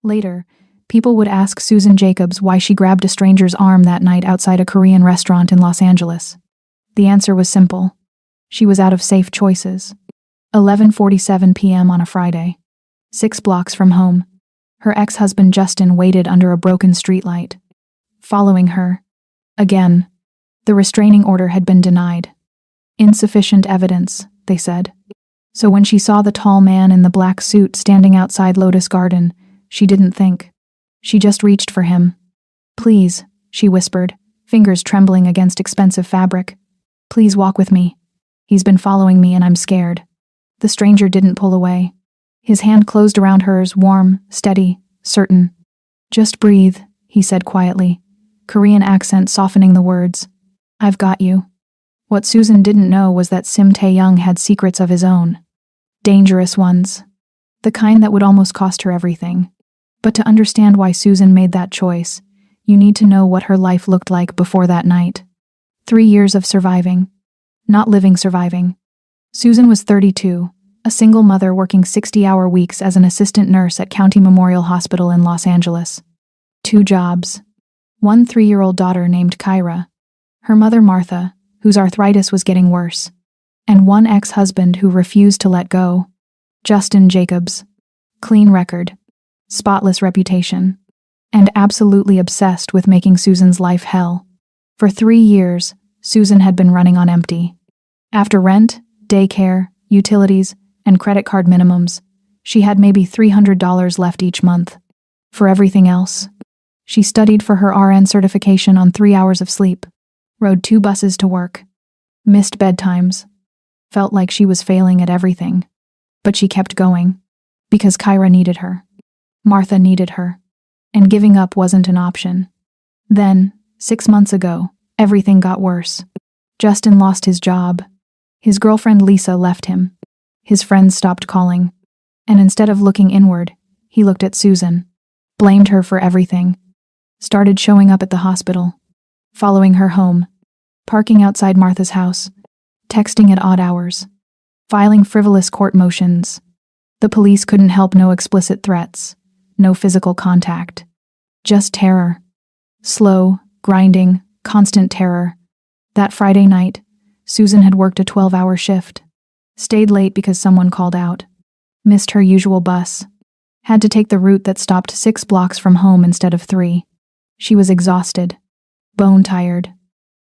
Later, people would ask Susan Jacobs why she grabbed a stranger's arm that night outside a Korean restaurant in Los Angeles. The answer was simple. She was out of safe choices. 11:47 p.m. on a Friday. 6 blocks from home. Her ex-husband Justin waited under a broken streetlight. Following her. Again. The restraining order had been denied. Insufficient evidence, they said. So when she saw the tall man in the black suit standing outside Lotus Garden, she didn't think. She just reached for him. "Please," she whispered, fingers trembling against expensive fabric. "Please walk with me. He's been following me and I'm scared." The stranger didn't pull away. His hand closed around hers, warm, steady, certain. "Just breathe," he said quietly, Korean accent softening the words. "I've got you." What Susan didn't know was that Sim Tae-young had secrets of his own. Dangerous ones. The kind that would almost cost her everything. But to understand why Susan made that choice, you need to know what her life looked like before that night. 3 years of surviving. Not living surviving. Susan was 32, a single mother working 60-hour weeks as an assistant nurse at County Memorial Hospital in Los Angeles. 2 jobs. 1 3-year-old daughter named Kyra. Her mother Martha, whose arthritis was getting worse. And 1 ex-husband who refused to let go. Justin Jacobs. Clean record. Spotless reputation. And absolutely obsessed with making Susan's life hell. For 3 years, Susan had been running on empty. After rent, daycare, utilities, and credit card minimums, she had maybe $300 left each month. For everything else, she studied for her RN certification on 3 hours of sleep, rode 2 buses to work, missed bedtimes, felt like she was failing at everything. But she kept going, because Kyra needed her. Martha needed her, and giving up wasn't an option. Then, 6 months ago, everything got worse. Justin lost his job. His girlfriend Lisa left him. His friends stopped calling. And instead of looking inward, he looked at Susan, blamed her for everything, started showing up at the hospital, following her home, parking outside Martha's house, texting at odd hours, filing frivolous court motions. The police couldn't help. No explicit threats, no physical contact, just terror. Slow, grinding, constant terror. That Friday night, Susan had worked a 12-hour shift, stayed late because someone called out, missed her usual bus, had to take the route that stopped 6 blocks from home instead of 3. She was exhausted, bone-tired,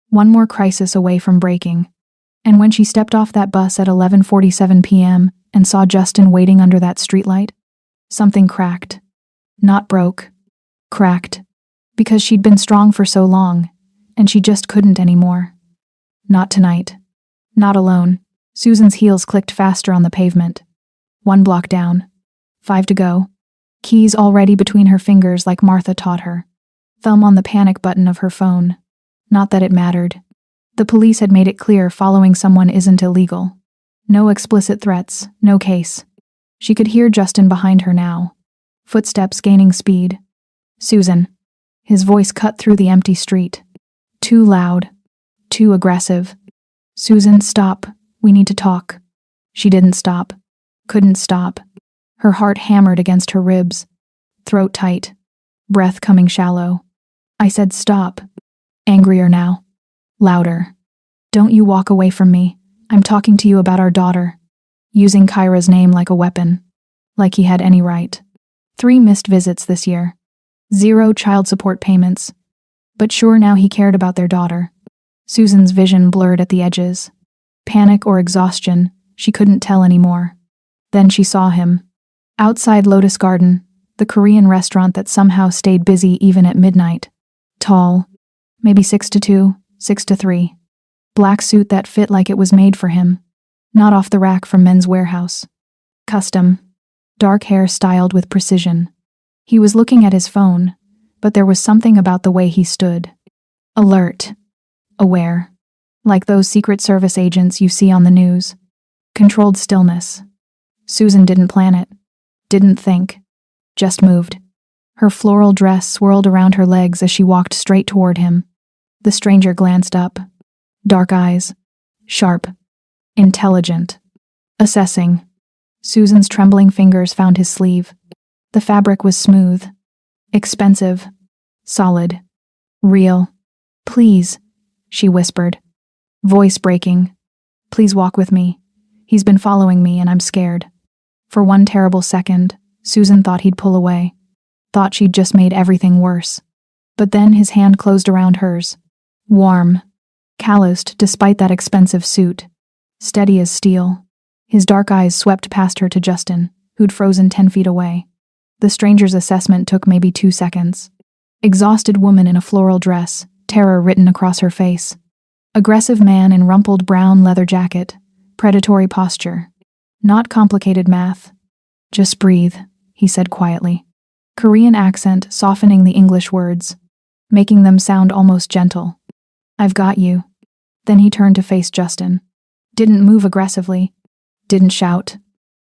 1 more crisis away from breaking. And when she stepped off that bus at 11:47 p.m. and saw Justin waiting under that streetlight, something cracked. Not broke. Cracked. Because she'd been strong for so long, and she just couldn't anymore. Not tonight. Not alone. Susan's heels clicked faster on the pavement. 1 block down. 5 to go. Keys already between her fingers like Martha taught her. Thumb on the panic button of her phone. Not that it mattered. The police had made it clear following someone isn't illegal. No explicit threats, no case. She could hear Justin behind her now. Footsteps gaining speed. "Susan." His voice cut through the empty street. Too loud. Too aggressive. "Susan, stop. We need to talk." She didn't stop. Couldn't stop. Her heart hammered against her ribs. Throat tight. Breath coming shallow. "I said stop." Angrier now. Louder. "Don't you walk away from me. I'm talking to you about our daughter." Using Kyra's name like a weapon. Like he had any right. 3 missed visits this year. 0 child support payments. But sure, now he cared about their daughter. Susan's vision blurred at the edges. Panic or exhaustion, she couldn't tell anymore. Then she saw him. Outside Lotus Garden, the Korean restaurant that somehow stayed busy even at midnight. Tall. Maybe 6 to 2, 6 to 3. Black suit that fit like it was made for him. Not off the rack from Men's Warehouse. Custom. Dark hair styled with precision. He was looking at his phone, but there was something about the way he stood. Alert. Aware. Like those Secret Service agents you see on the news. Controlled stillness. Susan didn't plan it. Didn't think. Just moved. Her floral dress swirled around her legs as she walked straight toward him. The stranger glanced up. Dark eyes. Sharp. Intelligent. Assessing. Susan's trembling fingers found his sleeve. The fabric was smooth, expensive, solid, real. "Please," she whispered, voice breaking. "Please walk with me. He's been following me and I'm scared." For one terrible second, Susan thought he'd pull away, thought she'd just made everything worse. But then his hand closed around hers, warm, calloused despite that expensive suit, steady as steel. His dark eyes swept past her to Justin, who'd frozen 10 feet away. The stranger's assessment took maybe 2 seconds. Exhausted woman in a floral dress, terror written across her face. Aggressive man in rumpled brown leather jacket, predatory posture. Not complicated math. "Just breathe," he said quietly. Korean accent softening the English words, making them sound almost gentle. "I've got you." Then he turned to face Justin. Didn't move aggressively, didn't shout,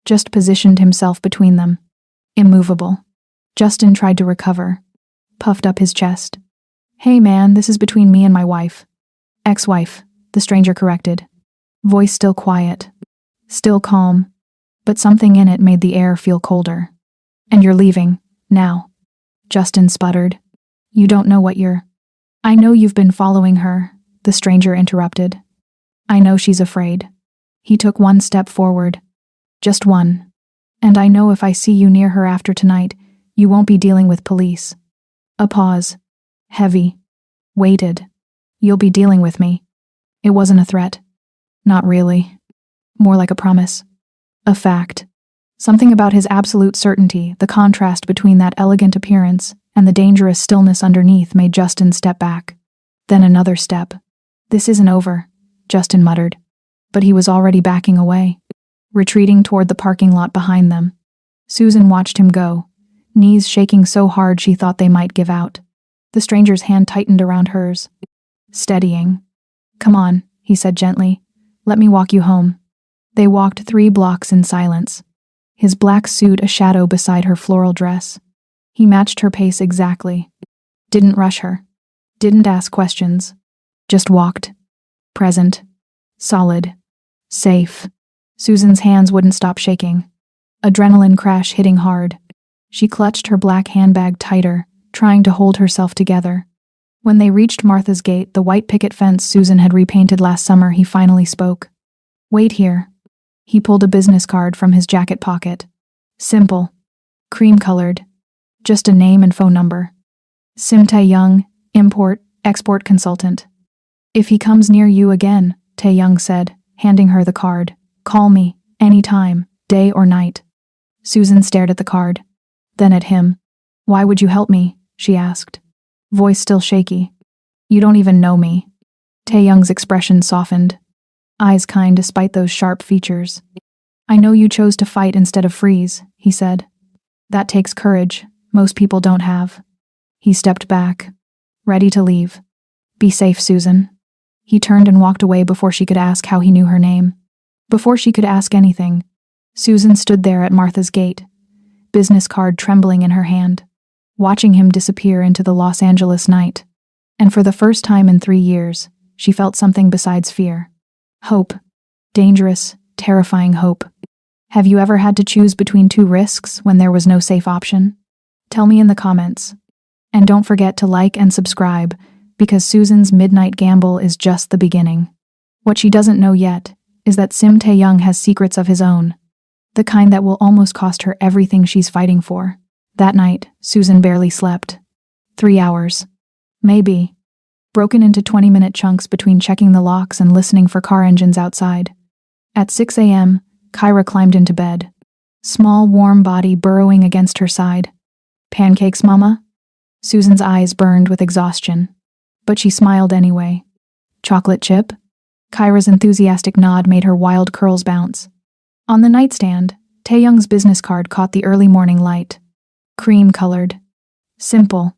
just positioned himself between them. Immovable. Justin tried to recover, puffed up his chest. "Hey man, this is between me and my wife." "Ex-wife," the stranger corrected. Voice still quiet, still calm, but something in it made the air feel colder. "And you're leaving, now." Justin sputtered. "You don't know what you're—" "I know you've been following her," the stranger interrupted. "I know she's afraid." He took one step forward. Just one. "And I know if I see you near her after tonight, you won't be dealing with police." A pause. Heavy. Weighted. "You'll be dealing with me." It wasn't a threat. Not really. More like a promise. A fact. Something about his absolute certainty, the contrast between that elegant appearance and the dangerous stillness underneath made Justin step back. Then another step. "This isn't over," Justin muttered. But he was already backing away, retreating toward the parking lot behind them. Susan watched him go, knees shaking so hard she thought they might give out. The stranger's hand tightened around hers, steadying. "Come on," he said gently. "Let me walk you home." They walked 3 blocks in silence, his black suit a shadow beside her floral dress. He matched her pace exactly. Didn't rush her. Didn't ask questions. Just walked. Present. Solid. Safe. Susan's hands wouldn't stop shaking. Adrenaline crash hitting hard. She clutched her black handbag tighter, trying to hold herself together. When they reached Martha's gate, the white picket fence Susan had repainted last summer, he finally spoke. "Wait here." He pulled a business card from his jacket pocket. Simple. Cream-colored. Just a name and phone number. Sim Tae-young, import-export consultant. "If he comes near you again," Tae-young said, handing her the card, "call me, anytime, day or night." Susan stared at the card, then at him. "Why would you help me?" she asked, voice still shaky. "You don't even know me." Tae-young's expression softened, eyes kind despite those sharp features. "I know you chose to fight instead of freeze," he said. "That takes courage, most people don't have." He stepped back, ready to leave. "Be safe, Susan." He turned and walked away before she could ask how he knew her name. Before she could ask anything, Susan stood there at Martha's gate, business card trembling in her hand, watching him disappear into the Los Angeles night. And for the first time in 3 years, she felt something besides fear. Hope. Dangerous, terrifying hope. Have you ever had to choose between 2 risks when there was no safe option? Tell me in the comments. And don't forget to like and subscribe, because Susan's midnight gamble is just the beginning. What she doesn't know yet is that Sim Tae-young has secrets of his own, the kind that will almost cost her everything she's fighting for. That night, Susan barely slept. 3 hours. Maybe. Broken into 20-minute chunks between checking the locks and listening for car engines outside. At 6 a.m., Kyra climbed into bed, small warm body burrowing against her side. "Pancakes, Mama?" Susan's eyes burned with exhaustion, but she smiled anyway. "Chocolate chip?" Kyra's enthusiastic nod made her wild curls bounce. On the nightstand, Tae-young's business card caught the early morning light. Cream-colored. Simple.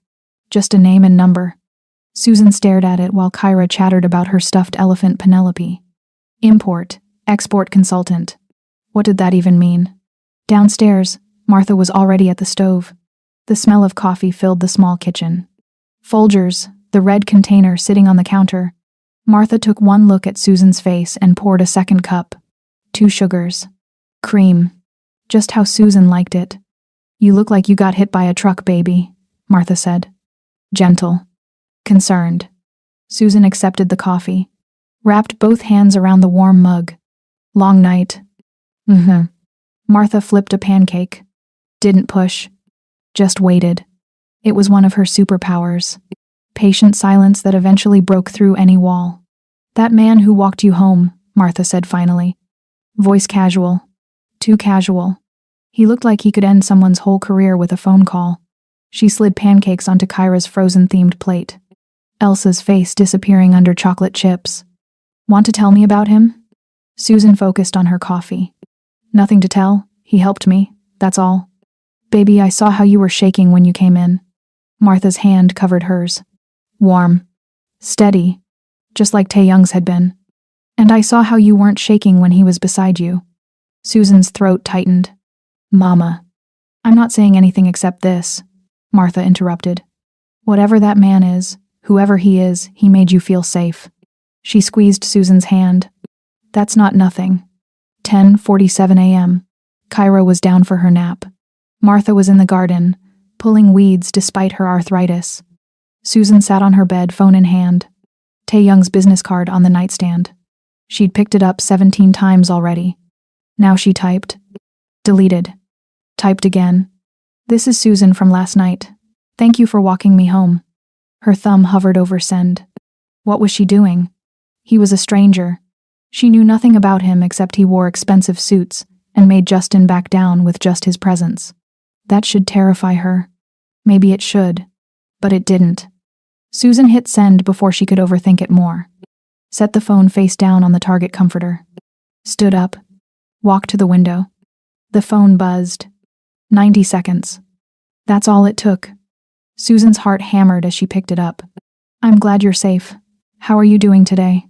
Just a name and number. Susan stared at it while Kyra chattered about her stuffed elephant Penelope. Import, export consultant. What did that even mean? Downstairs, Martha was already at the stove. The smell of coffee filled the small kitchen. Folgers, the red container sitting on the counter. Martha took one look at Susan's face and poured a second cup. 2 sugars. Cream. Just how Susan liked it. You look like you got hit by a truck, baby, Martha said. Gentle. Concerned. Susan accepted the coffee. Wrapped both hands around the warm mug. Long night. Martha flipped a pancake. Didn't push. Just waited. It was one of her superpowers. Patient silence that eventually broke through any wall. That man who walked you home, Martha said finally. Voice casual. Too casual. He looked like he could end someone's whole career with a phone call. She slid pancakes onto Kyra's frozen-themed plate. Elsa's face disappearing under chocolate chips. Want to tell me about him? Susan focused on her coffee. Nothing to tell. He helped me. That's all. Baby, I saw how you were shaking when you came in. Martha's hand covered hers. Warm. Steady. Just like Tae-young's had been. And I saw how you weren't shaking when he was beside you. Susan's throat tightened. Mama. I'm not saying anything except this, Martha interrupted. Whatever that man is, whoever he is, he made you feel safe. She squeezed Susan's hand. That's not nothing. 10:47 a.m. Kyra was down for her nap. Martha was in the garden, pulling weeds despite her arthritis. Susan sat on her bed, phone in hand. Tae-young's business card on the nightstand. She'd picked it up 17 times already. Now she typed. Deleted. Typed again. This is Susan from last night. Thank you for walking me home. Her thumb hovered over send. What was she doing? He was a stranger. She knew nothing about him except he wore expensive suits and made Justin back down with just his presence. That should terrify her. Maybe it should. But it didn't. Susan hit send before she could overthink it more. Set the phone face down on the Target comforter. Stood up. Walked to the window. The phone buzzed. 90 seconds. That's all it took. Susan's heart hammered as she picked it up. I'm glad you're safe. How are you doing today?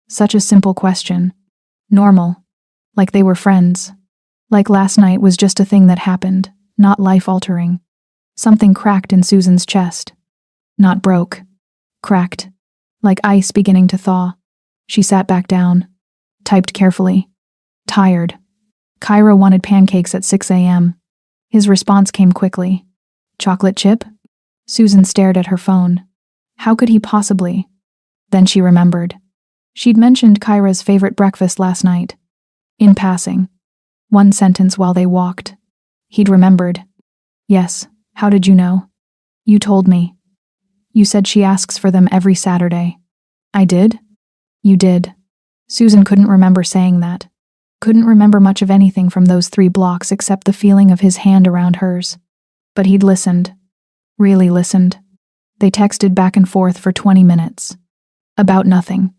Such a simple question. Normal. Like they were friends. Like last night was just a thing that happened, not life-altering. Something cracked in Susan's chest. Not broke. Cracked. Like ice beginning to thaw. She sat back down. Typed carefully. Tired. Kyra wanted pancakes at 6 a.m. His response came quickly. Chocolate chip? Susan stared at her phone. How could he possibly? Then she remembered. She'd mentioned Kyra's favorite breakfast last night. In passing. One sentence while they walked. He'd remembered. Yes, how did you know? You told me. You said she asks for them every Saturday. I did? You did. Susan couldn't remember saying that. Couldn't remember much of anything from those 3 blocks except the feeling of his hand around hers. But he'd listened. Really listened. They texted back and forth for 20 minutes. About nothing.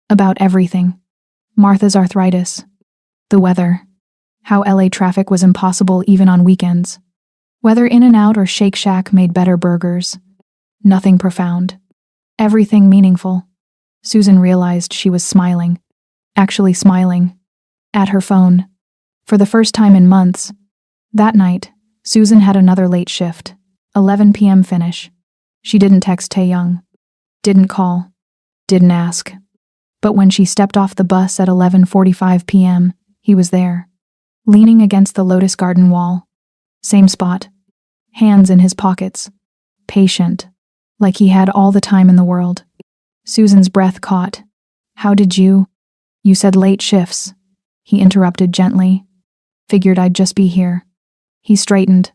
About everything. Martha's arthritis. The weather. How LA traffic was impossible even on weekends. Whether In-N-Out or Shake Shack made better burgers. Nothing profound. Everything meaningful. Susan realized she was smiling. Actually smiling. At her phone. For the first time in months. That night, Susan had another late shift. 11 p.m. finish. She didn't text Tae-young. Didn't call. Didn't ask. But when she stepped off the bus at 11:45 p.m., he was there. Leaning against the Lotus Garden wall. Same spot. Hands in his pockets. Patient. Like he had all the time in the world. Susan's breath caught. How did you? You said late shifts. He interrupted gently. Figured I'd just be here. He straightened.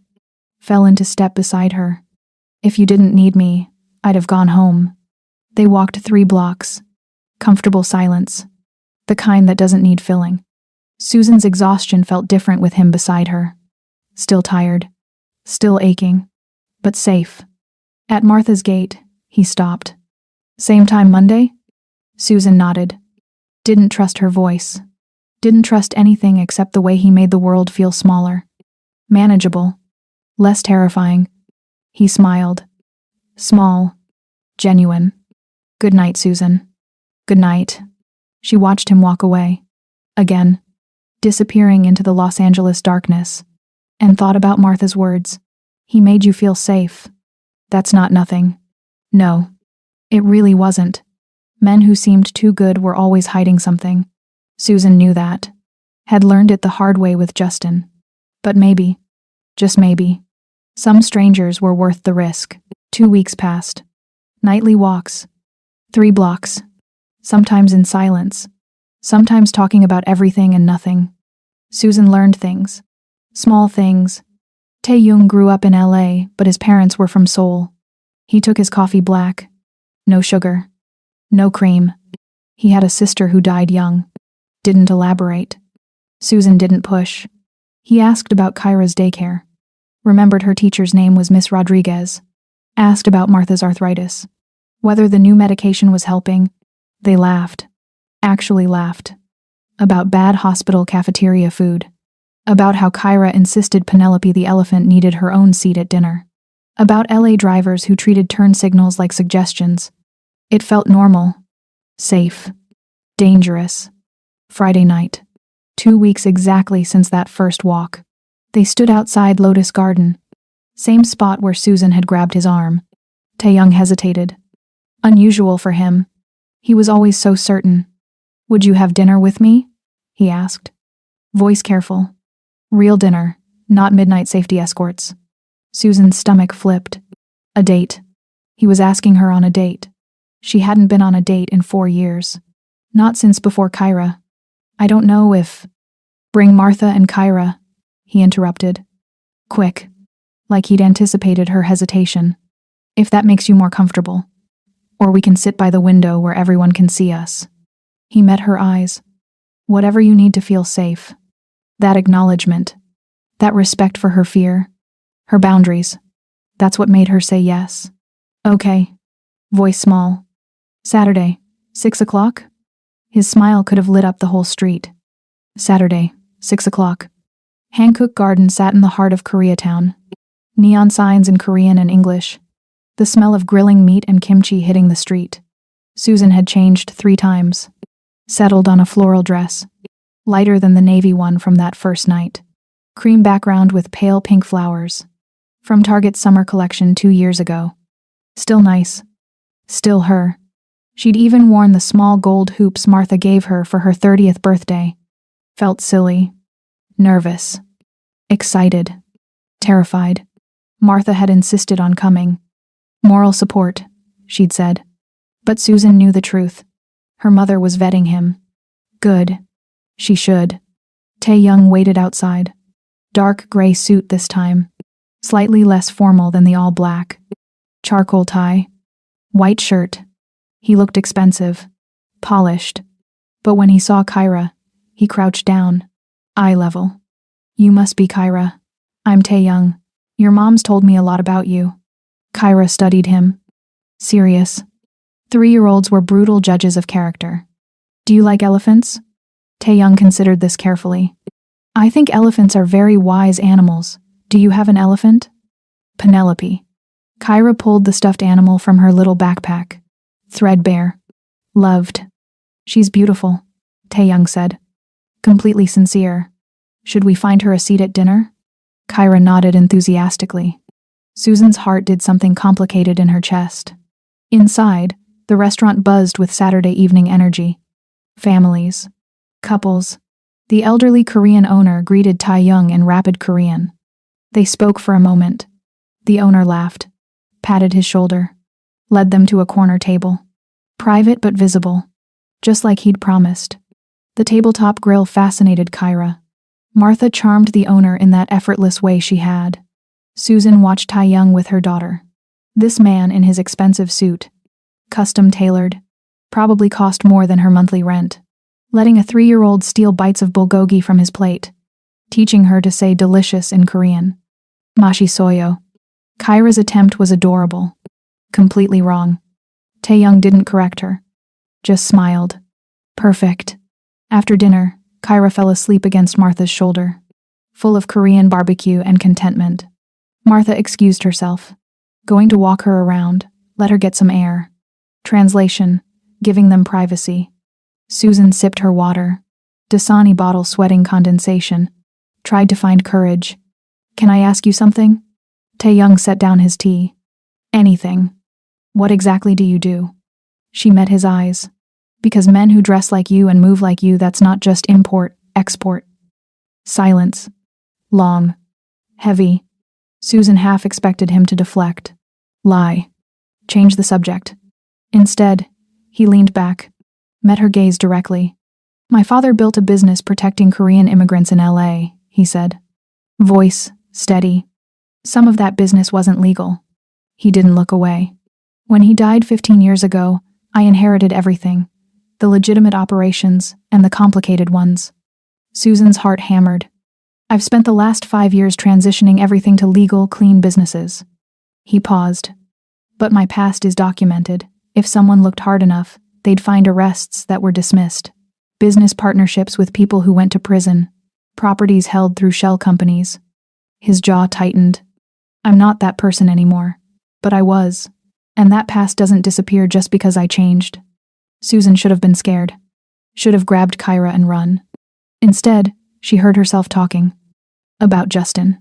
Fell into step beside her. If you didn't need me, I'd have gone home. They walked 3 blocks. Comfortable silence. The kind that doesn't need filling. Susan's exhaustion felt different with him beside her. Still tired. Still aching. But safe. At Martha's gate, he stopped. Same time Monday? Susan nodded. Didn't trust her voice. Didn't trust anything except the way he made the world feel smaller. Manageable. Less terrifying. He smiled. Small. Genuine. Good night, Susan. Good night. She watched him walk away. Again. Disappearing into the Los Angeles darkness. And thought about Martha's words. He made you feel safe. That's not nothing. No. It really wasn't. Men who seemed too good were always hiding something. Susan knew that. Had learned it the hard way with Justin. But maybe, just maybe, Some strangers were worth the risk. 2 weeks passed. Nightly walks. 3 blocks. Sometimes in silence. Sometimes talking about everything and nothing. Susan learned things. Small things. Tae-young grew up in LA, but his parents were from Seoul. He took his coffee black. No sugar. No cream. He had a sister who died young. Didn't elaborate. Susan didn't push. He asked about Kyra's daycare. Remembered her teacher's name was Miss Rodriguez. Asked about Martha's arthritis. Whether the new medication was helping. They laughed. Actually laughed. About bad hospital cafeteria food. About how Kyra insisted Penelope the elephant needed her own seat at dinner. About LA drivers who treated turn signals like suggestions. It felt normal. Safe. Dangerous. Friday night. 2 weeks exactly since that first walk. They stood outside Lotus Garden. Same spot where Susan had grabbed his arm. Tae-young hesitated. Unusual for him. He was always so certain. "Would you have dinner with me?" he asked. Voice careful. Real dinner, not midnight safety escorts. Susan's stomach flipped. A date. He was asking her on a date. She hadn't been on a date in 4 years. Not since before Kyra. "I don't know if—" "Bring Martha and Kyra," he interrupted. Quick. Like he'd anticipated her hesitation. "If that makes you more comfortable. Or we can sit by the window where everyone can see us." He met her eyes. "Whatever you need to feel safe." That acknowledgement. That respect for her fear. Her boundaries. That's what made her say yes. "Okay." Voice small. "Saturday, 6 o'clock?" His smile could have lit up the whole street. Saturday, 6 o'clock. Hankook Garden sat in the heart of Koreatown. Neon signs in Korean and English. The smell of grilling meat and kimchi hitting the street. Susan had changed 3 times. Settled on a floral dress. Lighter than the navy one from that first night. Cream background with pale pink flowers. From Target's summer collection 2 years ago. Still nice. Still her. She'd even worn the small gold hoops Martha gave her for her 30th birthday. Felt silly. Nervous. Excited. Terrified. Martha had insisted on coming. Moral support, she'd said. But Susan knew the truth. Her mother was vetting him. Good. She should. Tae-young waited outside. Dark gray suit this time. Slightly less formal than the all-black. Charcoal tie. White shirt. He looked expensive. Polished. But when he saw Kyra, he crouched down. Eye level. "You must be Kyra. I'm Tae-young. Your mom's told me a lot about you." Kyra studied him. Serious. 3-year-olds were brutal judges of character. "Do you like elephants?" Tae-young considered this carefully. "I think elephants are very wise animals. Do you have an elephant?" Penelope. Kyra pulled the stuffed animal from her little backpack. Threadbare. Loved. "She's beautiful," Tae-young said. Completely sincere. "Should we find her a seat at dinner?" Kyra nodded enthusiastically. Susan's heart did something complicated in her chest. Inside, the restaurant buzzed with Saturday evening energy. Families. Couples. The elderly Korean owner greeted Tae-young in rapid Korean. They spoke for a moment. The owner laughed, patted his shoulder, led them to a corner table. Private but visible. Just like he'd promised. The tabletop grill fascinated Kyra. Martha charmed the owner in that effortless way she had. Susan watched Tae-young with her daughter. This man in his expensive suit. Custom-tailored. Probably cost more than her monthly rent. Letting a 3-year-old steal bites of bulgogi from his plate. Teaching her to say delicious in Korean. Mashi soyo. Kyra's attempt was adorable. Completely wrong. Tae-young didn't correct her. Just smiled. Perfect. After dinner, Kyra fell asleep against Martha's shoulder. Full of Korean barbecue and contentment. Martha excused herself. Going to walk her around, let her get some air. Translation, giving them privacy. Susan sipped her water. Dasani bottle sweating condensation. Tried to find courage. "Can I ask you something?" Tae-young set down his tea. "Anything. What exactly do you do?" She met his eyes. "Because men who dress like you and move like you, that's not just import, export." Silence. Long. Heavy. Susan half expected him to deflect. Lie. Change the subject. Instead, he leaned back, met her gaze directly. My father built a business protecting Korean immigrants in LA, he said. Voice steady. Some of that business wasn't legal. He didn't look away. When he died 15 years ago, I inherited everything. The legitimate operations and the complicated ones. Susan's heart hammered. I've spent the last 5 years transitioning everything to legal, clean businesses. He paused. But my past is documented. If someone looked hard enough, they'd find arrests that were dismissed. Business partnerships with people who went to prison. Properties held through shell companies. His jaw tightened. I'm not that person anymore. But I was. And that past doesn't disappear just because I changed. Susan should have been scared. Should have grabbed Kyra and run. Instead, she heard herself talking. About Justin.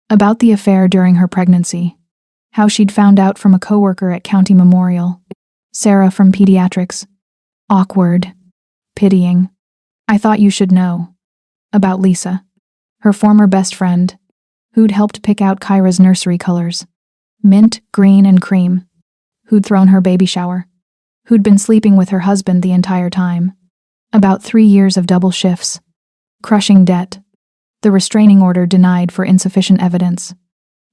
About the affair during her pregnancy. How she'd found out from a coworker at County Memorial. Sarah from pediatrics. Awkward. Pitying. I thought you should know. About Lisa. Her former best friend. Who'd helped pick out Kyra's nursery colors. Mint, green, and cream. Who'd thrown her baby shower. Who'd been sleeping with her husband the entire time. About 3 years of double shifts. Crushing debt. The restraining order denied for insufficient evidence.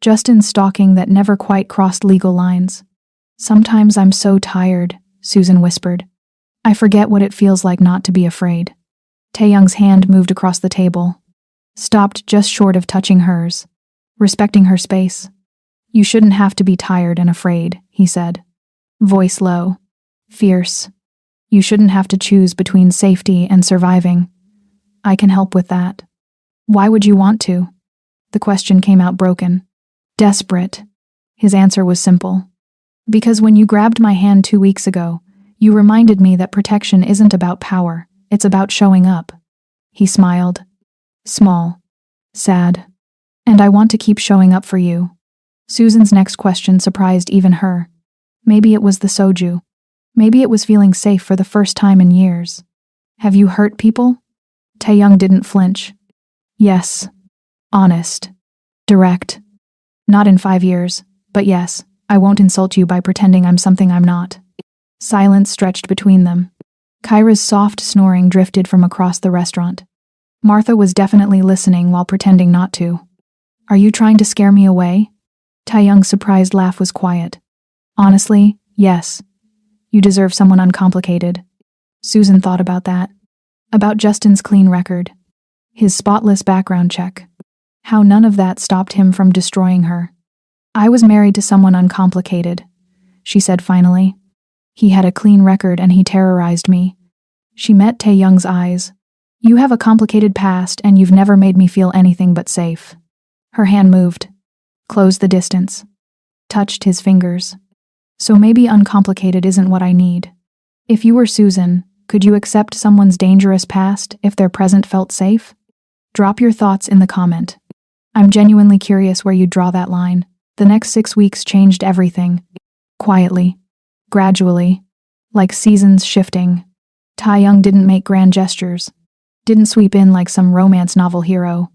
Justin's stalking that never quite crossed legal lines. Sometimes I'm so tired, Susan whispered. I forget what it feels like not to be afraid. Taeyoung's hand moved across the table. Stopped just short of touching hers. Respecting her space. You shouldn't have to be tired and afraid, he said. Voice low. Fierce. You shouldn't have to choose between safety and surviving. I can help with that. Why would you want to? The question came out broken. Desperate. His answer was simple. Because when you grabbed my hand 2 weeks ago, you reminded me that protection isn't about power, it's about showing up. He smiled. Small. Sad. And I want to keep showing up for you. Susan's next question surprised even her. Maybe it was the soju. Maybe it was feeling safe for the first time in years. Have you hurt people? Taeyoung didn't flinch. Yes. Honest. Direct. Not in 5 years, but yes, I won't insult you by pretending I'm something I'm not. Silence stretched between them. Kyra's soft snoring drifted from across the restaurant. Martha was definitely listening while pretending not to. Are you trying to scare me away? Taeyoung's surprised laugh was quiet. Honestly, yes. You deserve someone uncomplicated. Susan thought about that. About Justin's clean record. His spotless background check. How none of that stopped him from destroying her. I was married to someone uncomplicated, she said finally. He had a clean record and he terrorized me. She met Taeyoung's eyes. You have a complicated past and you've never made me feel anything but safe. Her hand moved. Closed the distance. Touched his fingers. So maybe uncomplicated isn't what I need. If you were Susan, could you accept someone's dangerous past if their present felt safe? Drop your thoughts in the comment. I'm genuinely curious where you draw that line. The next 6 weeks changed everything. Quietly. Gradually. Like seasons shifting. Taeyoung didn't make grand gestures. Didn't sweep in like some romance novel hero.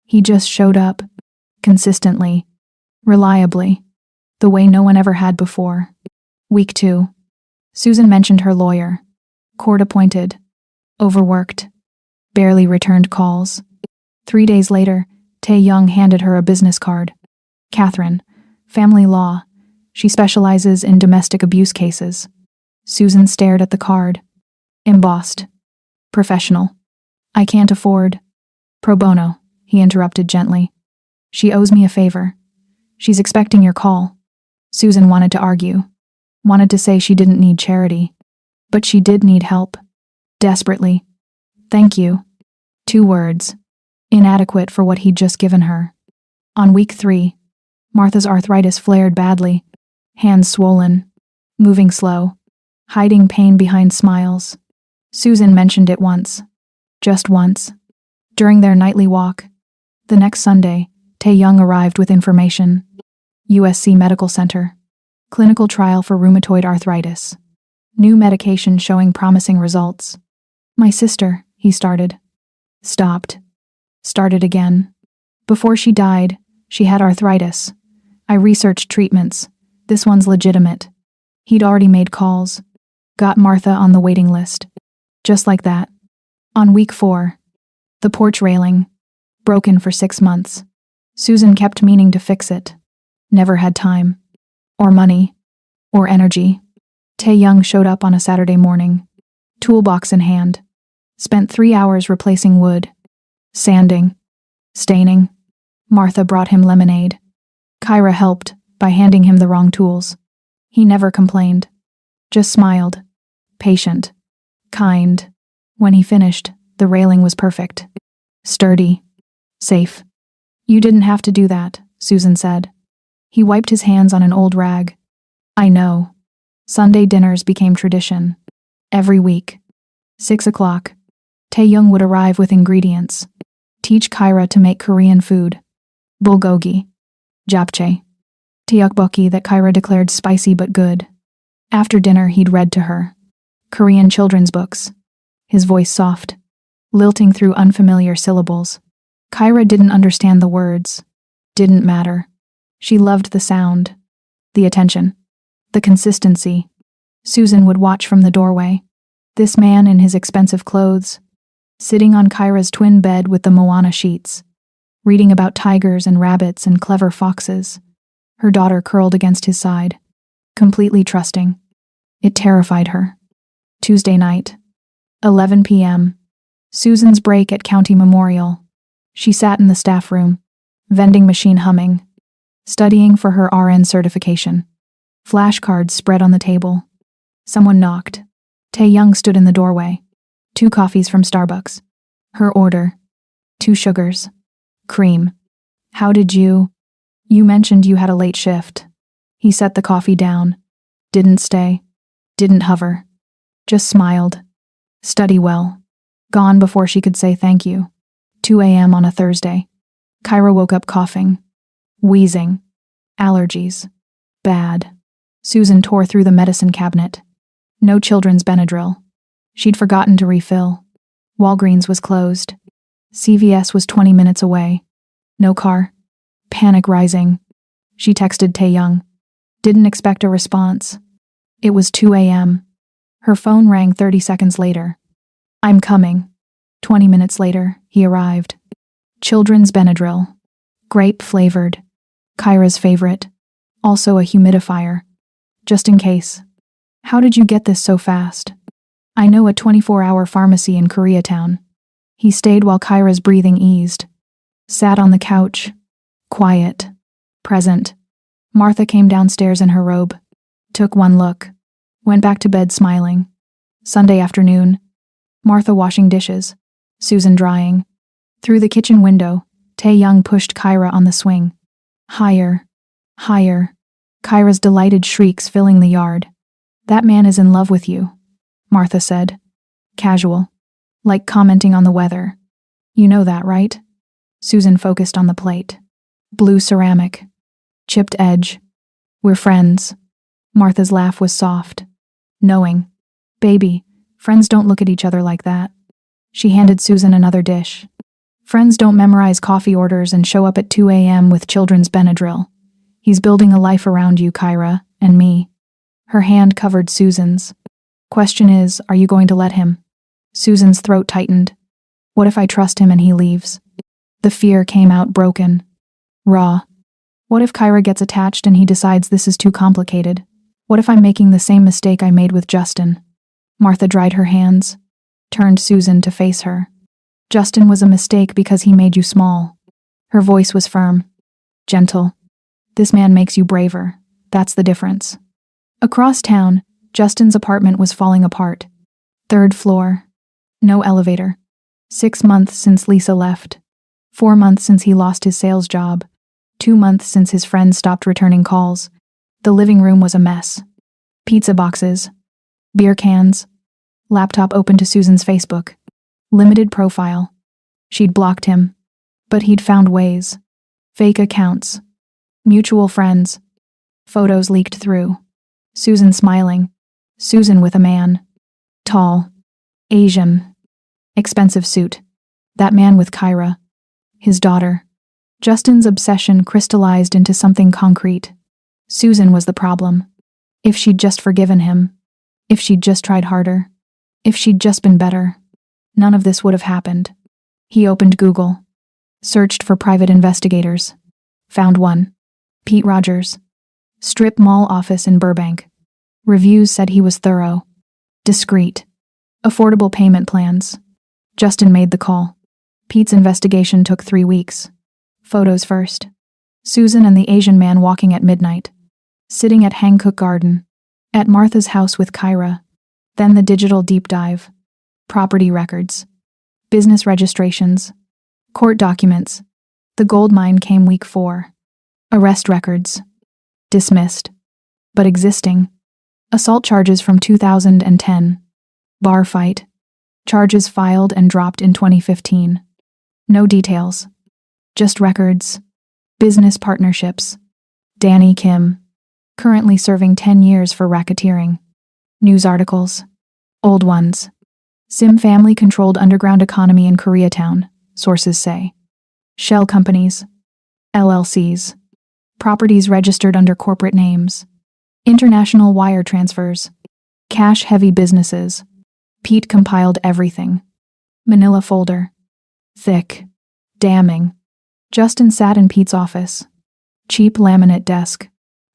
He just showed up. Consistently. Reliably. The way no one ever had before. Week 2. Susan mentioned her lawyer. Court appointed. Overworked. Barely returned calls. 3 days later, Taeyoung handed her a business card. Catherine. Family law. She specializes in domestic abuse cases. Susan stared at the card. Embossed. Professional. I can't afford. Pro bono, he interrupted gently. She owes me a favor. She's expecting your call. Susan wanted to argue. Wanted to say she didn't need charity. But she did need help. Desperately. Thank you. 2 words. Inadequate for what he'd just given her. On week 3, Martha's arthritis flared badly. Hands swollen. Moving slow. Hiding pain behind smiles. Susan mentioned it once. Just once. During their nightly walk. The next Sunday, Taeyoung arrived with information. USC Medical Center. Clinical trial for rheumatoid arthritis. New medication showing promising results. My sister, he started. Stopped. Started again. Before she died, She had arthritis. I researched treatments. This one's legitimate. He'd already made calls. Got Martha on the waiting list. Just like that. On week 4. The porch railing. Broken for 6 months. Susan kept meaning to fix it. Never had time. Or money. Or energy. Tae-young showed up on a Saturday morning. Toolbox in hand. Spent 3 hours replacing wood. Sanding. Staining. Martha brought him lemonade. Kyra helped by handing him the wrong tools. He never complained. Just smiled. Patient. Kind. When he finished, the railing was perfect. Sturdy. Safe. You didn't have to do that, Susan said. He wiped his hands on an old rag. I know. Sunday dinners became tradition. Every week. 6 o'clock. Tae-young would arrive with ingredients. Teach Kyra to make Korean food. Bulgogi. Japchae. Tteokbokki that Kyra declared spicy but good. After dinner, he'd read to her. Korean children's books. His voice soft. Lilting through unfamiliar syllables. Kyra didn't understand the words. Didn't matter. She loved the sound. The attention. The consistency. Susan would watch from the doorway. This man in his expensive clothes. Sitting on Kyra's twin bed with the Moana sheets. Reading about tigers and rabbits and clever foxes. Her daughter curled against his side. Completely trusting. It terrified her. Tuesday night. 11 p.m. Susan's break at County Memorial. She sat in the staff room. Vending machine humming. Studying for her RN certification. Flashcards spread on the table. Someone knocked. Tae-young stood in the doorway. 2 coffees from Starbucks. Her order. 2 sugars. Cream. How did you... You mentioned you had a late shift. He set the coffee down. Didn't stay. Didn't hover. Just smiled. Study well. Gone before she could say thank you. 2 a.m. on a Thursday. Kyra woke up coughing. Wheezing. Allergies. Bad. Susan tore through the medicine cabinet. No children's Benadryl. She'd forgotten to refill. Walgreens was closed. CVS was 20 minutes away. No car. Panic rising. She texted Tae-young. Didn't expect a response. It was 2 a.m. Her phone rang 30 seconds later. I'm coming. 20 minutes later, he arrived. Children's Benadryl. Grape-flavored. Kyra's favorite. Also a humidifier. Just in case. How did you get this so fast? I know a 24-hour pharmacy in Koreatown. He stayed while Kyra's breathing eased. Sat on the couch. Quiet. Present. Martha came downstairs in her robe. Took one look. Went back to bed smiling. Sunday afternoon. Martha washing dishes. Susan drying. Through the kitchen window, Tae-young pushed Kyra on the swing. Higher. Higher. Kyra's delighted shrieks filling the yard. That man is in love with you, Martha said. Casual. Like commenting on the weather. You know that, right? Susan focused on the plate. Blue ceramic. Chipped edge. We're friends. Martha's laugh was soft. Knowing. Baby, friends don't look at each other like that. She handed Susan another dish. Friends don't memorize coffee orders and show up at 2 a.m. with children's Benadryl. He's building a life around you, Kyra, and me. Her hand covered Susan's. Question is, are you going to let him? Susan's throat tightened. What if I trust him and he leaves? The fear came out broken. Raw. What if Kyra gets attached and he decides this is too complicated? What if I'm making the same mistake I made with Justin? Martha dried her hands. Turned Susan to face her. Justin was a mistake because he made you small. Her voice was firm. Gentle. This man makes you braver. That's the difference. Across town, Justin's apartment was falling apart. 3rd floor. No elevator. 6 months since Lisa left. 4 months since he lost his sales job. 2 months since his friends stopped returning calls. The living room was a mess. Pizza boxes. Beer cans. Laptop open to Susan's Facebook. Limited profile. She'd blocked him. But he'd found ways. Fake accounts. Mutual friends. Photos leaked through. Susan smiling. Susan with a man. Tall. Asian. Expensive suit. That man with Kyra. His daughter. Justin's obsession crystallized into something concrete. Susan was the problem. If she'd just forgiven him, if she'd just tried harder, if she'd just been better, none of this would have happened. He opened Google, searched for private investigators, found one. Pete Rogers. Strip mall office in Burbank. Reviews said he was thorough, discreet, affordable payment plans. Justin made the call. Pete's investigation took 3 weeks. Photos first. Susan and the Asian man walking at midnight. Sitting at Hancock Garden. At Martha's house with Kyra. Then the digital deep dive. Property records. Business registrations. Court documents. The gold mine came week 4. Arrest records. Dismissed. But existing. Assault charges from 2010. Bar fight. Charges filed and dropped in 2015. No details. Just records. Business partnerships. Danny Kim. Currently serving 10 years for racketeering. News articles. Old ones. Sim family controlled underground economy in Koreatown, sources say. Shell companies. LLCs. Properties registered under corporate names. International wire transfers. Cash-heavy businesses. Pete compiled everything. Manila folder. Thick. Damning. Justin sat in Pete's office. Cheap laminate desk.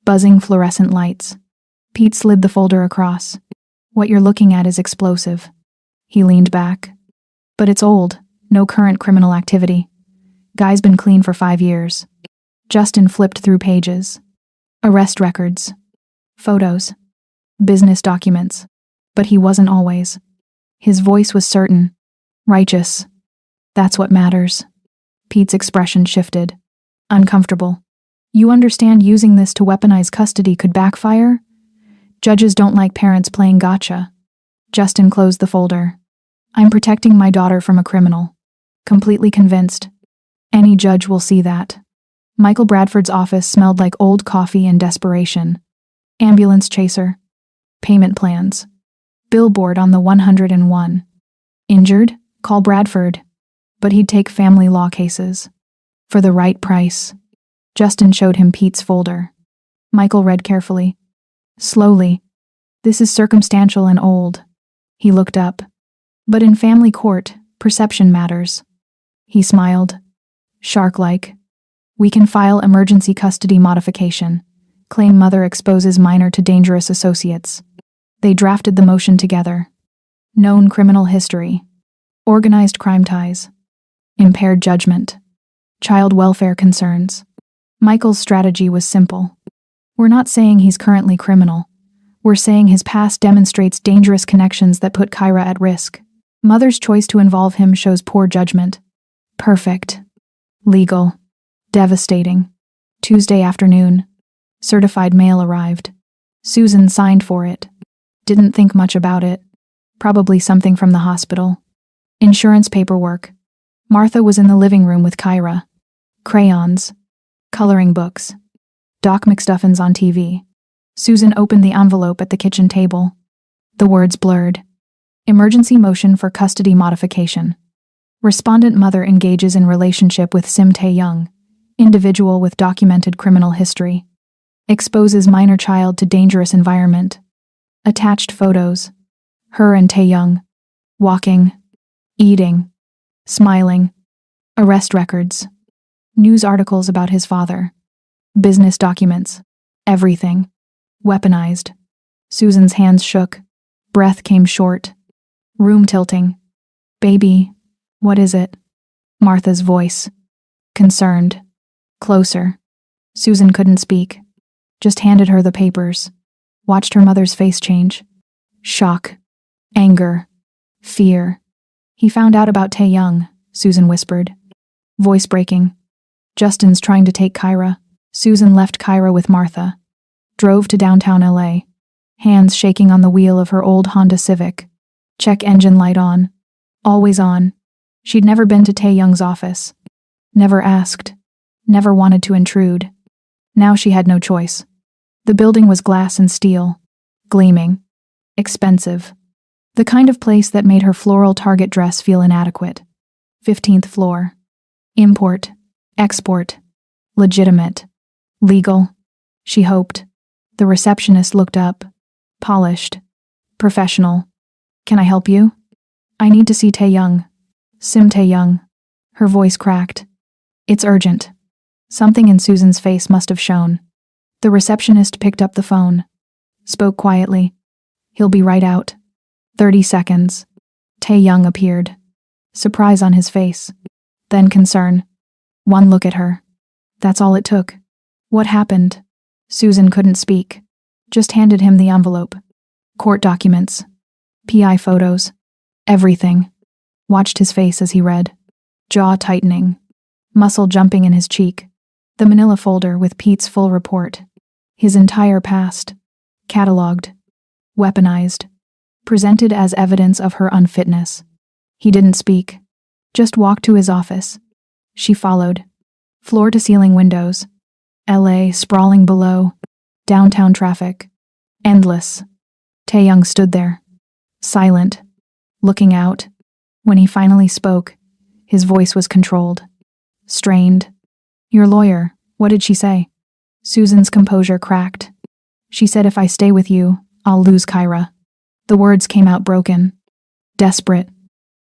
Buzzing fluorescent lights. Pete slid the folder across. What you're looking at is explosive. He leaned back. But it's old. No current criminal activity. Guy's been clean for 5 years. Justin flipped through pages. Arrest records. Photos. Business documents. But he wasn't always. His voice was certain. Righteous. That's what matters. Pete's expression shifted. Uncomfortable. You understand using this to weaponize custody could backfire? Judges don't like parents playing gotcha. Justin closed the folder. I'm protecting my daughter from a criminal. Completely convinced. Any judge will see that. Michael Bradford's office smelled like old coffee and desperation. Ambulance chaser. Payment plans. Billboard on the 101. Injured? Call Bradford. But he'd take family law cases. For the right price. Justin showed him Pete's folder. Michael read carefully. Slowly. This is circumstantial and old. He looked up. But in family court, perception matters. He smiled. Shark-like. We can file emergency custody modification. Claim mother exposes minor to dangerous associates. They drafted the motion together. Known criminal history. Organized crime ties. Impaired judgment. Child welfare concerns. Michael's strategy was simple. We're not saying he's currently criminal. We're saying his past demonstrates dangerous connections that put Kyra at risk. Mother's choice to involve him shows poor judgment. Perfect. Legal. Devastating. Tuesday afternoon. Certified mail arrived. Susan signed for it. Didn't think much about it. Probably something from the hospital. Insurance paperwork. Martha was in the living room with Kyra. Crayons. Coloring books. Doc McStuffins on TV. Susan opened the envelope at the kitchen table. The words blurred. Emergency motion for custody modification. Respondent mother engages in relationship with Sim Tae-young, individual with documented criminal history. Exposes minor child to dangerous environment. Attached photos. Her and Tae-young. Walking. Eating. Smiling. Arrest records. News articles about his father. Business documents. Everything. Weaponized. Susan's hands shook. Breath came short. Room tilting. Baby, what is it? Martha's voice. Concerned. Closer. Susan couldn't speak. Just handed her the papers. Watched her mother's face change. Shock. Anger. Fear. He found out about Tae-young, Susan whispered. Voice breaking. Justin's trying to take Kyra. Susan left Kyra with Martha. Drove to downtown LA. Hands shaking on the wheel of her old Honda Civic. Check engine light on. Always on. She'd never been to Tae-young's office. Never asked. Never wanted to intrude. Now she had no choice. The building was glass and steel. Gleaming. Expensive. The kind of place that made her floral Target dress feel inadequate. 15th floor. Import. Export. Legitimate. Legal. She hoped. The receptionist looked up. Polished. Professional. Can I help you? I need to see Tae-young. Sim Tae-young. Her voice cracked. It's urgent. Something in Susan's face must have shown. The receptionist picked up the phone. Spoke quietly. He'll be right out. 30 seconds. Tae-young appeared. Surprise on his face. Then concern. One look at her. That's all it took. What happened? Susan couldn't speak. Just handed him the envelope. Court documents. PI photos. Everything. Watched his face as he read. Jaw tightening. Muscle jumping in his cheek. The manila folder with Pete's full report. His entire past. Catalogued. Weaponized. Presented as evidence of her unfitness. He didn't speak. Just walked to his office. She followed. Floor-to-ceiling windows. LA sprawling below. Downtown traffic. Endless. Tae-young stood there. Silent. Looking out. When he finally spoke, his voice was controlled. Strained. Your lawyer, what did she say? Susan's composure cracked. She said if I stay with you, I'll lose Kyra. The words came out broken. Desperate.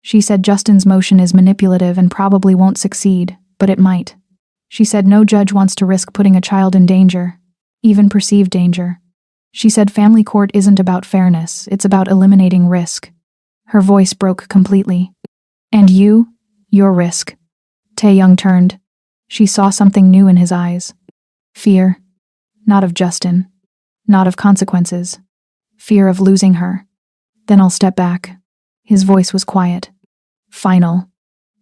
She said Justin's motion is manipulative and probably won't succeed, but it might. She said no judge wants to risk putting a child in danger, even perceived danger. She said family court isn't about fairness, it's about eliminating risk. Her voice broke completely. And you? Your risk. Tae-young turned. She saw something new in his eyes. Fear. Not of Justin. Not of consequences. Fear of losing her. Then I'll step back. His voice was quiet. Final.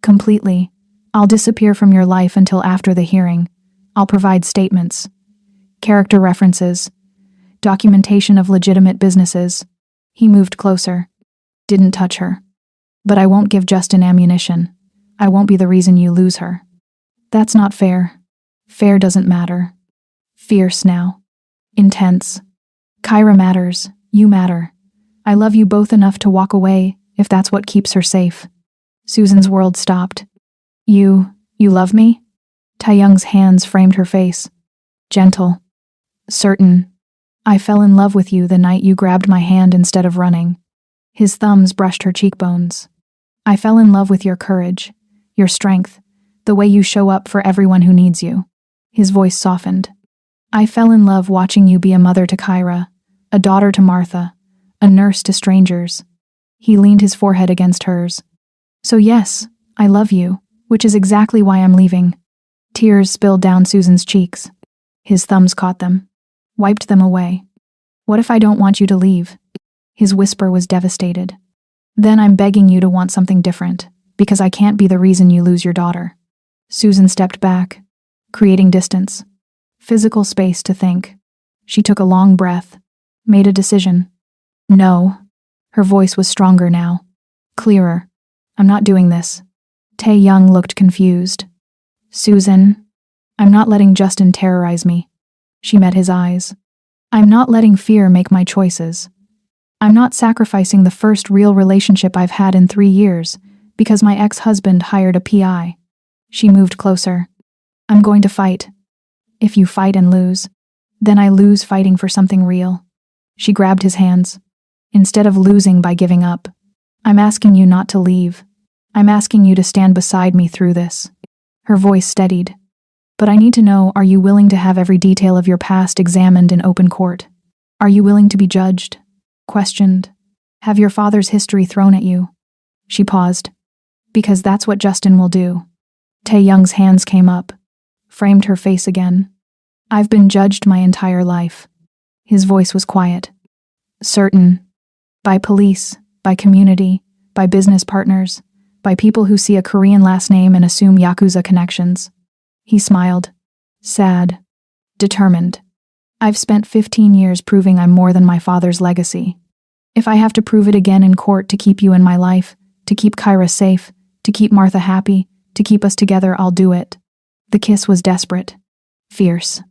Completely. I'll disappear from your life until after the hearing. I'll provide statements. Character references. Documentation of legitimate businesses. He moved closer. Didn't touch her. But I won't give Justin ammunition. I won't be the reason you lose her. That's not fair. Fair doesn't matter. Fierce now. Intense. Kyra matters. You matter. I love you both enough to walk away if that's what keeps her safe. Susan's world stopped. You love me? Tae-young's hands framed her face. Gentle. Certain. I fell in love with you the night you grabbed my hand instead of running. His thumbs brushed her cheekbones. I fell in love with your courage, your strength, the way you show up for everyone who needs you. His voice softened. I fell in love watching you be a mother to Kyra, a daughter to Martha, a nurse to strangers. He leaned his forehead against hers. So yes, I love you, which is exactly why I'm leaving. Tears spilled down Susan's cheeks. His thumbs caught them. Wiped them away. What if I don't want you to leave? His whisper was devastated. Then I'm begging you to want something different, because I can't be the reason you lose your daughter. Susan stepped back, creating distance. Physical space to think. She took a long breath, made a decision. No. Her voice was stronger now. Clearer. I'm not doing this. Tae-young looked confused. Susan, I'm not letting Justin terrorize me. She met his eyes. I'm not letting fear make my choices. I'm not sacrificing the first real relationship I've had in 3 years because my ex-husband hired a PI. She moved closer. I'm going to fight. If you fight and lose, then I lose fighting for something real. She grabbed his hands. Instead of losing by giving up, I'm asking you not to leave. I'm asking you to stand beside me through this. Her voice steadied. But I need to know, are you willing to have every detail of your past examined in open court? Are you willing to be judged? Questioned? Have your father's history thrown at you? She paused. Because that's what Justin will do. Tae-young's hands came up, framed her face again. I've been judged my entire life. His voice was quiet. Certain. By police, by community, by business partners, by people who see a Korean last name and assume Yakuza connections. He smiled. Sad. Determined. I've spent 15 years proving I'm more than my father's legacy. If I have to prove it again in court to keep you in my life, to keep Kyra safe, to keep Martha happy, to keep us together, I'll do it. The kiss was desperate. Fierce.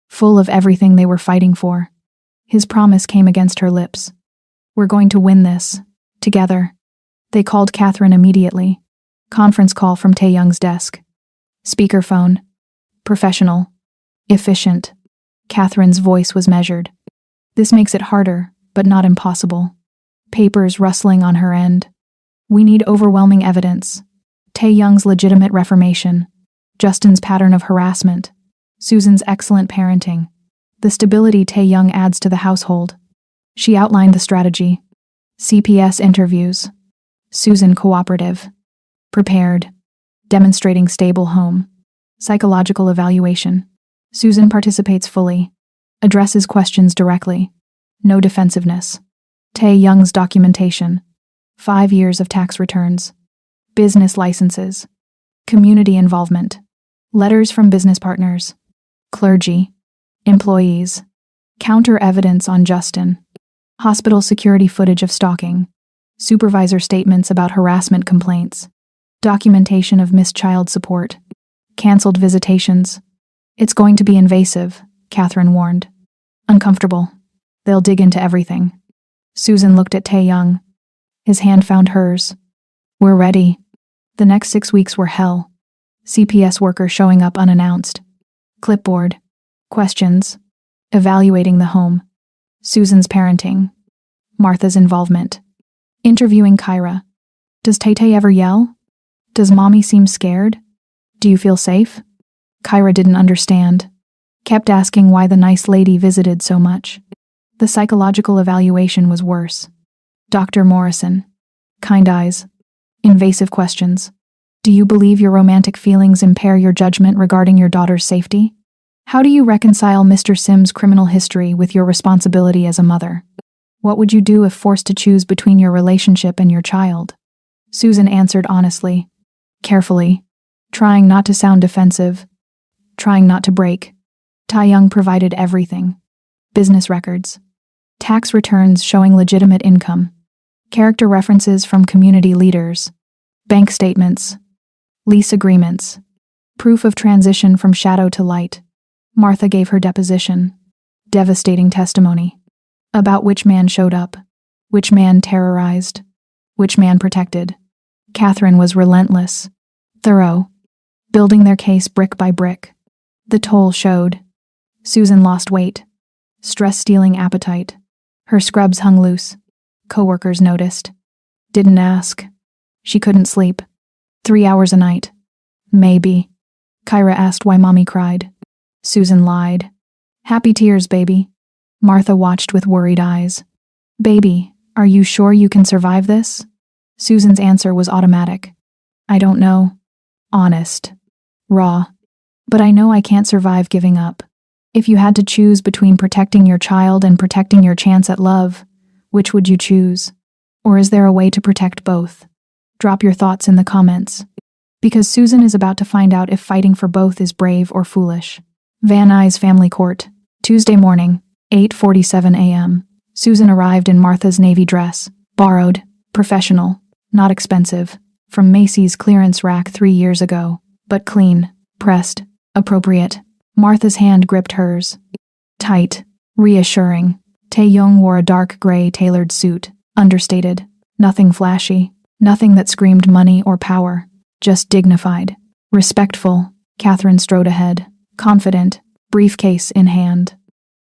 Full of everything they were fighting for. His promise came against her lips. We're going to win this. Together. They called Catherine immediately. Conference call from Tae-young's desk. Speakerphone. professional, efficient. Catherine's voice was measured. This makes it harder, but not impossible. Papers rustling on her end. We need overwhelming evidence. Tae-young's legitimate reformation. Justin's pattern of harassment. Susan's excellent parenting. The stability Tae-young adds to the household. She outlined the strategy. CPS interviews. Susan cooperative. Prepared. Demonstrating stable home. Psychological evaluation. Susan participates fully. Addresses questions directly. No defensiveness. Tae-young's documentation. 5 years of tax returns. Business licenses. Community involvement. Letters from business partners. Clergy. Employees. Counter evidence on Justin. Hospital security footage of stalking. Supervisor statements about harassment complaints. Documentation of missed child support. Cancelled visitations. It's going to be invasive, Catherine warned. Uncomfortable. They'll dig into everything. Susan looked at Tae-young. His hand found hers. We're ready. The next 6 weeks were hell. CPS worker showing up unannounced. Clipboard. Questions. Evaluating the home. Susan's parenting. Martha's involvement. Interviewing Kyra. Does Tay-Tay ever yell? Does Mommy seem scared? Do you feel safe? Kyra didn't understand. Kept asking why the nice lady visited so much. The psychological evaluation was worse. Dr. Morrison. Kind eyes. Invasive questions. Do you believe your romantic feelings impair your judgment regarding your daughter's safety? How do you reconcile Mr. Sims' criminal history with your responsibility as a mother? What would you do if forced to choose between your relationship and your child? Susan answered honestly, carefully, trying not to sound defensive, trying not to break. Tae-young provided everything. Business records. Tax returns showing legitimate income. Character references from community leaders. Bank statements. Lease agreements. Proof of transition from shadow to light. Martha gave her deposition. Devastating testimony. About which man showed up. Which man terrorized. Which man protected. Catherine was relentless. Thorough. Building their case brick by brick. The toll showed. Susan lost weight. Stress-stealing appetite. Her scrubs hung loose. Coworkers noticed. Didn't ask. She couldn't sleep. 3 hours a night. Maybe. Kyra asked why Mommy cried. Susan lied. Happy tears, baby. Martha watched with worried eyes. Baby, are you sure you can survive this? Susan's answer was automatic. I don't know. Honest. Raw. But I know I can't survive giving up. If you had to choose between protecting your child and protecting your chance at love, which would you choose? Or is there a way to protect both? Drop your thoughts in the comments. Because Susan is about to find out if fighting for both is brave or foolish. Van Nuys family court. Tuesday morning, 8:47 a.m. Susan arrived in Martha's navy dress. Borrowed. Professional. Not expensive. From Macy's clearance rack 3 years ago. But clean. Pressed. Appropriate. Martha's hand gripped hers. Tight. Reassuring. Tae-young wore a dark gray tailored suit. Understated. Nothing flashy. Nothing that screamed money or power. Just dignified. Respectful. Catherine strode ahead. Confident. Briefcase in hand.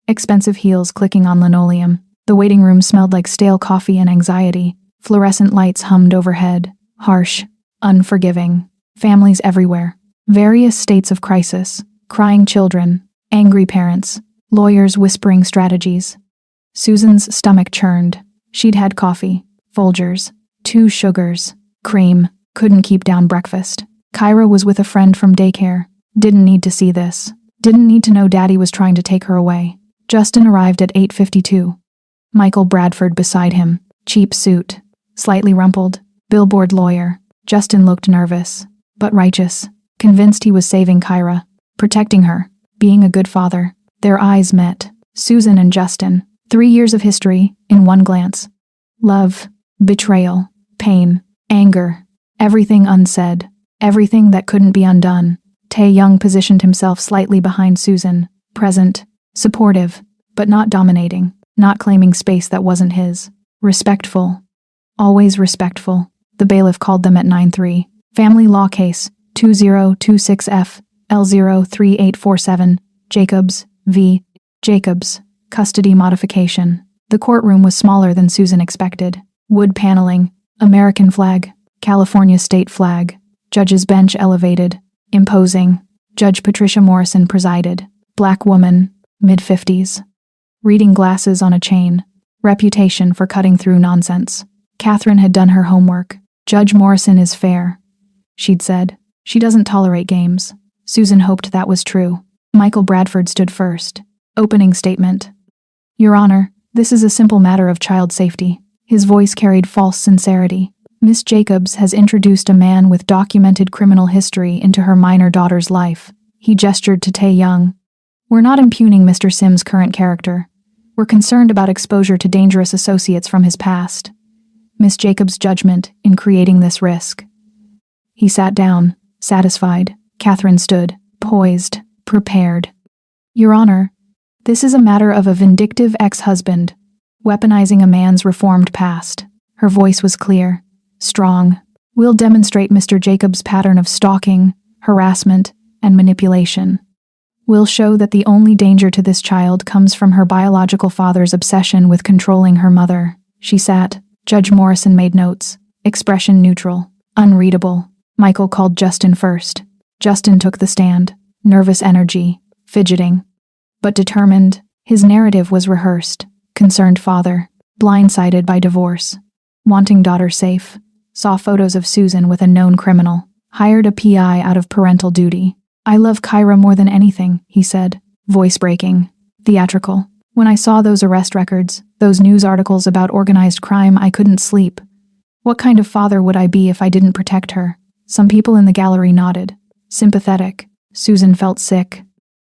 Expensive heels clicking on linoleum. The waiting room smelled like stale coffee and anxiety. Fluorescent lights hummed overhead. Harsh. Unforgiving. Families everywhere. Various states of crisis. Crying children. Angry parents. Lawyers whispering strategies. Susan's stomach churned. She'd had coffee. Folgers. 2 sugars. Cream. Couldn't keep down breakfast. Kyra was with a friend from daycare. Didn't need to see this. Didn't need to know Daddy was trying to take her away. Justin arrived at 8:52. Michael Bradford beside him. Cheap suit. Slightly rumpled. Billboard lawyer. Justin looked nervous, but righteous. Convinced he was saving Kyra. Protecting her. Being a good father. Their eyes met. Susan and Justin. 3 years of history, in one glance. Love. Betrayal. Pain. Anger. Everything unsaid. Everything that couldn't be undone. Tae-young positioned himself slightly behind Susan. Present. Supportive. But not dominating. Not claiming space that wasn't his. Respectful. Always respectful. The bailiff called them at 9-3. Family law case. 2026F. L03847, Jacobs, v. Jacobs, custody modification. The courtroom was smaller than Susan expected. Wood paneling, American flag, California state flag. Judge's bench elevated, imposing. Judge Patricia Morrison presided. Black woman, mid-50s. Reading glasses on a chain. Reputation for cutting through nonsense. Catherine had done her homework. Judge Morrison is fair, she'd said. She doesn't tolerate games. Susan hoped that was true. Michael Bradford stood first. Opening statement. Your Honor, this is a simple matter of child safety. His voice carried false sincerity. Miss Jacobs has introduced a man with documented criminal history into her minor daughter's life. He gestured to Tae Young. We're not impugning Mr. Sim's current character. We're concerned about exposure to dangerous associates from his past. Miss Jacobs' judgment in creating this risk. He sat down, satisfied. Catherine stood, poised, prepared. Your Honor, this is a matter of a vindictive ex-husband, weaponizing a man's reformed past. Her voice was clear, strong. We'll demonstrate Mr. Jacobs' pattern of stalking, harassment, and manipulation. We'll show that the only danger to this child comes from her biological father's obsession with controlling her mother. She sat. Judge Morrison made notes. Expression neutral. Unreadable. Michael called Justin first. Justin took the stand. Nervous energy. Fidgeting. But determined. His narrative was rehearsed. Concerned father. Blindsided by divorce. Wanting daughter safe. Saw photos of Susan with a known criminal. Hired a PI out of parental duty. I love Kyra more than anything, he said. Voice breaking. Theatrical. When I saw those arrest records, those news articles about organized crime, I couldn't sleep. What kind of father would I be if I didn't protect her? Some people in the gallery nodded. Sympathetic. Susan felt sick.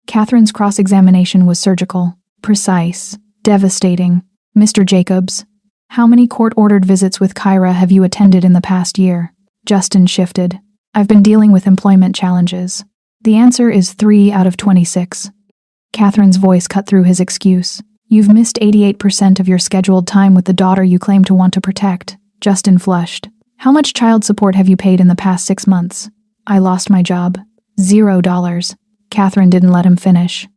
Catherine's cross-examination was surgical, precise, devastating. Mr. Jacobs, how many court-ordered visits with Kyra have you attended in the past year? Justin shifted. I've been dealing with employment challenges. The answer is 3 out of 26. Catherine's voice cut through his excuse. You've missed 88% of your scheduled time with the daughter you claim to want to protect. Justin flushed. How much child support have you paid in the past 6 months? I lost my job. $0. Catherine didn't let him finish.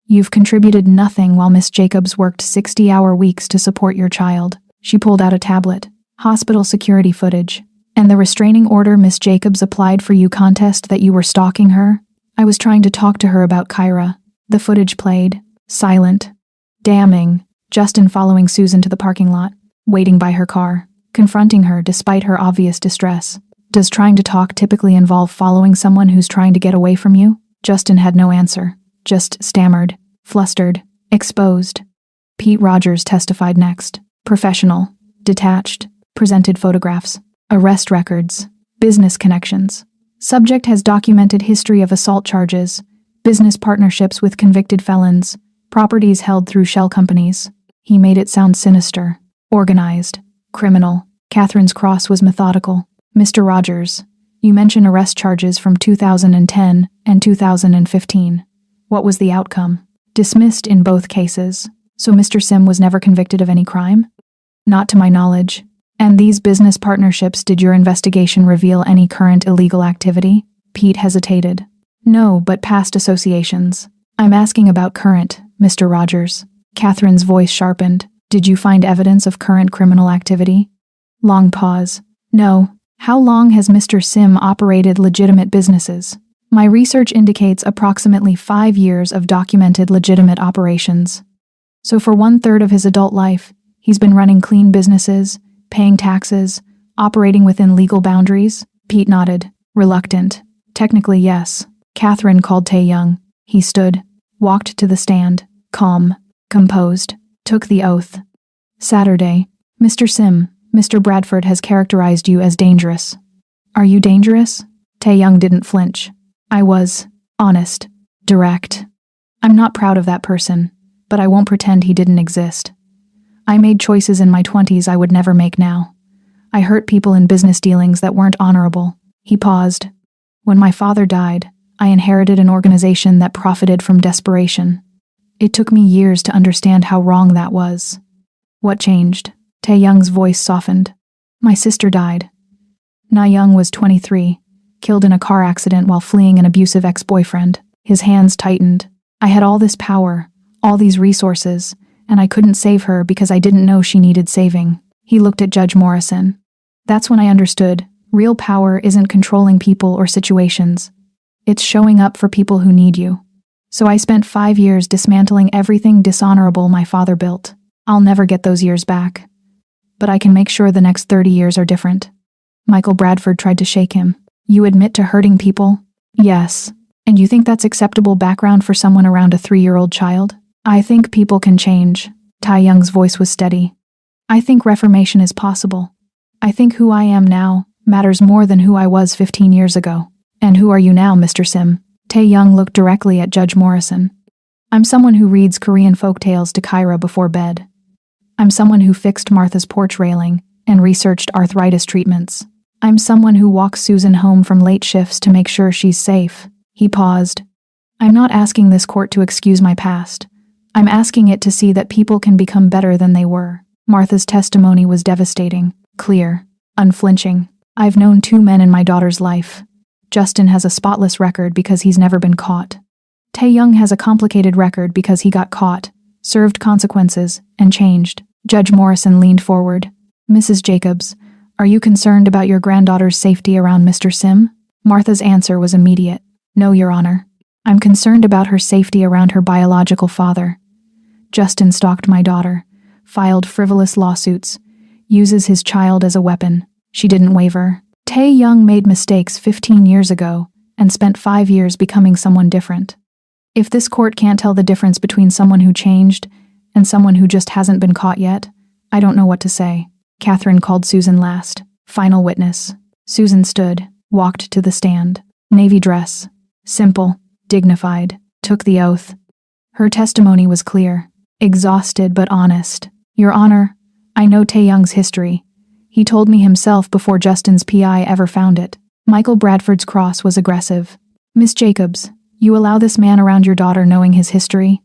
You've contributed nothing while Miss Jacobs worked 60-hour weeks to support your child. She pulled out a tablet. Hospital security footage. And the restraining order Miss Jacobs applied for you contest that you were stalking her? I was trying to talk to her about Kyra. The footage played. Silent. Damning. Justin following Susan to the parking lot. Waiting by her car. Confronting her despite her obvious distress. Does trying to talk typically involve following someone who's trying to get away from you? Justin had no answer. Just stammered. Flustered. Exposed. Pete Rogers testified next. Professional. Detached. Presented photographs. Arrest records. Business connections. Subject has documented history of assault charges, business partnerships with convicted felons, properties held through shell companies. He made it sound sinister, organized, criminal. Catherine's cross was methodical. Mr. Rogers, you mention arrest charges from 2010 and 2015. What was the outcome? Dismissed in both cases. So Mr. Sim was never convicted of any crime? Not to my knowledge. And these business partnerships, did your investigation reveal any current illegal activity? Pete hesitated. No, but past associations. I'm asking about current, Mr. Rogers. Catherine's voice sharpened. Did you find evidence of current criminal activity? Long pause. No. How long has Mr. Sim operated legitimate businesses? My research indicates approximately 5 years of documented legitimate operations. So for 1/3 of his adult life, he's been running clean businesses, paying taxes, operating within legal boundaries? Pete nodded, reluctant. Technically, yes. Catherine called Tae Young. He stood, walked to the stand, calm, composed, took the oath. Saturday. Mr. Sim, Mr. Bradford has characterized you as dangerous. Are you dangerous? Tae Young didn't flinch. I was. Honest. Direct. I'm not proud of that person, but I won't pretend he didn't exist. I made choices in my 20s I would never make now. I hurt people in business dealings that weren't honorable. He paused. When my father died, I inherited an organization that profited from desperation. It took me years to understand how wrong that was. What changed? Tae Young's voice softened. My sister died. Na Young was 23. killed in a car accident while fleeing an abusive ex-boyfriend. His hands tightened. I had all this power, all these resources, and I couldn't save her because I didn't know she needed saving. He looked at Judge Morrison. That's when I understood. Real power isn't controlling people or situations. It's showing up for people who need you. So I spent 5 years dismantling everything dishonorable my father built. I'll never get those years back. But I can make sure the next 30 years are different. Michael Bradford tried to shake him. You admit to hurting people? Yes. And you think that's acceptable background for someone around a 3-year-old child? I think people can change. Tai Young's voice was steady. I think reformation is possible. I think who I am now matters more than who I was 15 years ago. And who are you now, Mr. Sim? Tai Young looked directly at Judge Morrison. I'm someone who reads Korean folktales to Kyra before bed. I'm someone who fixed Martha's porch railing and researched arthritis treatments. I'm someone who walks Susan home from late shifts to make sure she's safe. He paused. I'm not asking this court to excuse my past. I'm asking it to see that people can become better than they were. Martha's testimony was devastating, clear, unflinching. I've known 2 men in my daughter's life. Justin has a spotless record because he's never been caught. Tai Young has a complicated record because he got caught, served consequences, and changed. Judge Morrison leaned forward. Mrs. Jacobs, are you concerned about your granddaughter's safety around Mr. Sim? Martha's answer was immediate. No, Your Honor. I'm concerned about her safety around her biological father. Justin stalked my daughter, filed frivolous lawsuits, uses his child as a weapon. She didn't waver. Tai Young made mistakes 15 years ago and spent 5 years becoming someone different. If this court can't tell the difference between someone who changed and someone who just hasn't been caught yet, I don't know what to say. Catherine called Susan last. Final witness. Susan stood, walked to the stand. Navy dress. Simple, dignified, took the oath. Her testimony was clear, exhausted but honest. Your Honor, I know Tai Young's history. He told me himself before Justin's PI ever found it. Michael Bradford's cross was aggressive. Miss Jacobs, you allow this man around your daughter knowing his history?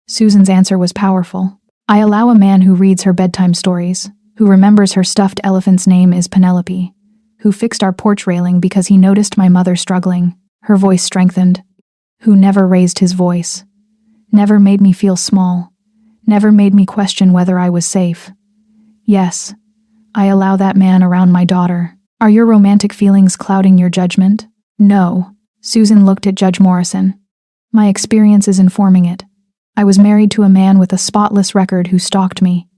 Susan's answer was powerful. I allow a man who reads her bedtime stories, who remembers her stuffed elephant's name is Penelope, who fixed our porch railing because he noticed my mother struggling. Her voice strengthened. Who never raised his voice. Never made me feel small. Never made me question whether I was safe. Yes, I allow that man around my daughter. Are your romantic feelings clouding your judgment? No. Susan looked at Judge Morrison. My experience is informing it. I was married to a man with a spotless record who stalked me.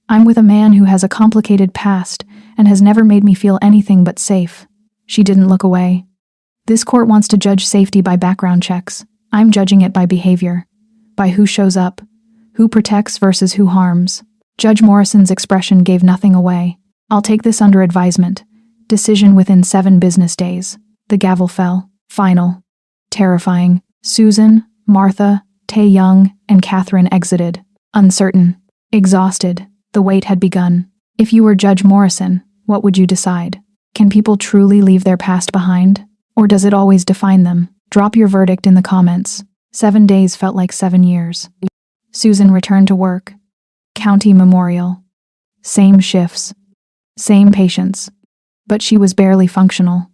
I'm with a man who has a complicated past and has never made me feel anything but safe. She didn't look away. This court wants to judge safety by background checks. I'm judging it by behavior, by who shows up, who protects versus who harms. Judge Morrison's expression gave nothing away. I'll take this under advisement. Decision within 7 business days. The gavel fell. Final. Terrifying. Susan, Martha, Tai Young, and Catherine exited. Uncertain. Exhausted. The wait had begun. If you were Judge Morrison, what would you decide? Can people truly leave their past behind? Or does it always define them? Drop your verdict in the comments. 7 days felt like 7 years. Susan returned to work. County Memorial. Same shifts. Same patients. But she was barely functional.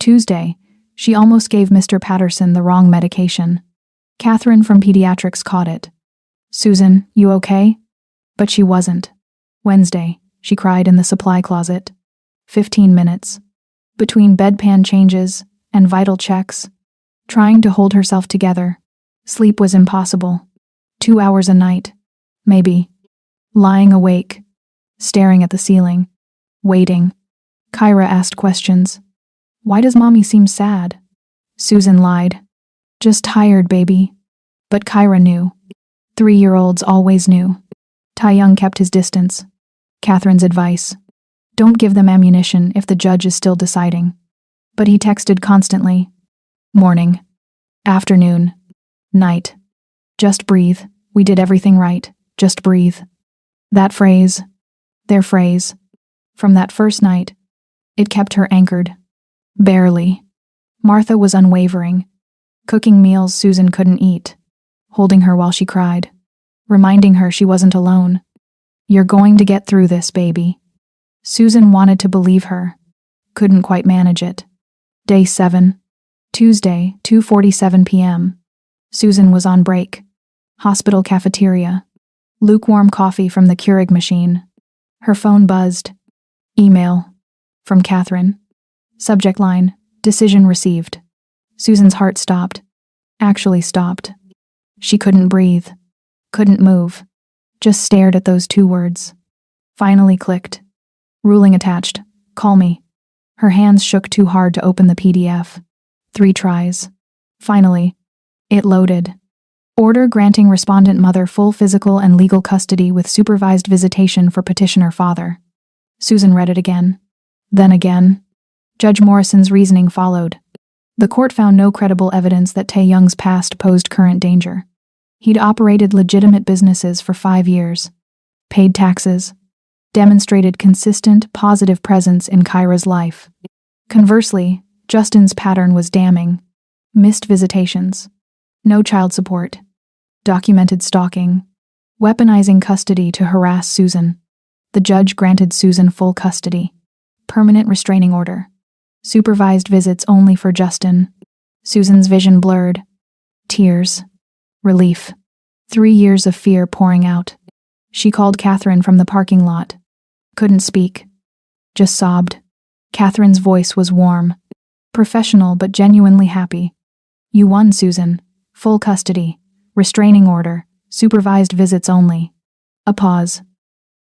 Tuesday, she almost gave Mr. Patterson the wrong medication. Catherine from pediatrics caught it. Susan, you okay? But she wasn't. Wednesday, she cried in the supply closet. 15 minutes. Between bedpan changes and vital checks, trying to hold herself together. Sleep was impossible. 2 hours a night. Maybe. Lying awake. Staring at the ceiling. Waiting. Kyra asked questions. Why does Mommy seem sad? Susan lied. Just tired, baby. But Kyra knew. 3-year-olds always knew. Tai Young kept his distance. Catherine's advice. Don't give them ammunition if the judge is still deciding. But he texted constantly. Morning. Afternoon. Night. Just breathe. We did everything right. Just breathe. That phrase. Their phrase. From that first night, it kept her anchored. Barely. Martha was unwavering. Cooking meals Susan couldn't eat. Holding her while she cried. Reminding her she wasn't alone. You're going to get through this, baby. Susan wanted to believe her. Couldn't quite manage it. Day 7. Tuesday, 2:47 p.m. Susan was on break. Hospital cafeteria. Lukewarm coffee from the Keurig machine. Her phone buzzed. Email. From Catherine. Subject line, decision received. Susan's heart stopped. Actually stopped. She couldn't breathe. Couldn't move. Just stared at those 2 words. Finally clicked. Ruling attached. Call me. Her hands shook too hard to open the PDF. 3 tries. Finally, it loaded. Order granting respondent mother full physical and legal custody with supervised visitation for petitioner father. Susan read it again. Then again. Judge Morrison's reasoning followed. The court found no credible evidence that Tae-young's past posed current danger. He'd operated legitimate businesses for 5 years, paid taxes, demonstrated consistent, positive presence in Kyra's life. Conversely, Justin's pattern was damning. Missed visitations, no child support, documented stalking, weaponizing custody to harass Susan. The judge granted Susan full custody, permanent restraining order, supervised visits only for Justin. Susan's vision blurred. Tears. Relief. 3 years of fear pouring out. She called Catherine from the parking lot. Couldn't speak. Just sobbed. Catherine's voice was warm. Professional but genuinely happy. You won, Susan. Full custody. Restraining order. Supervised visits only. A pause.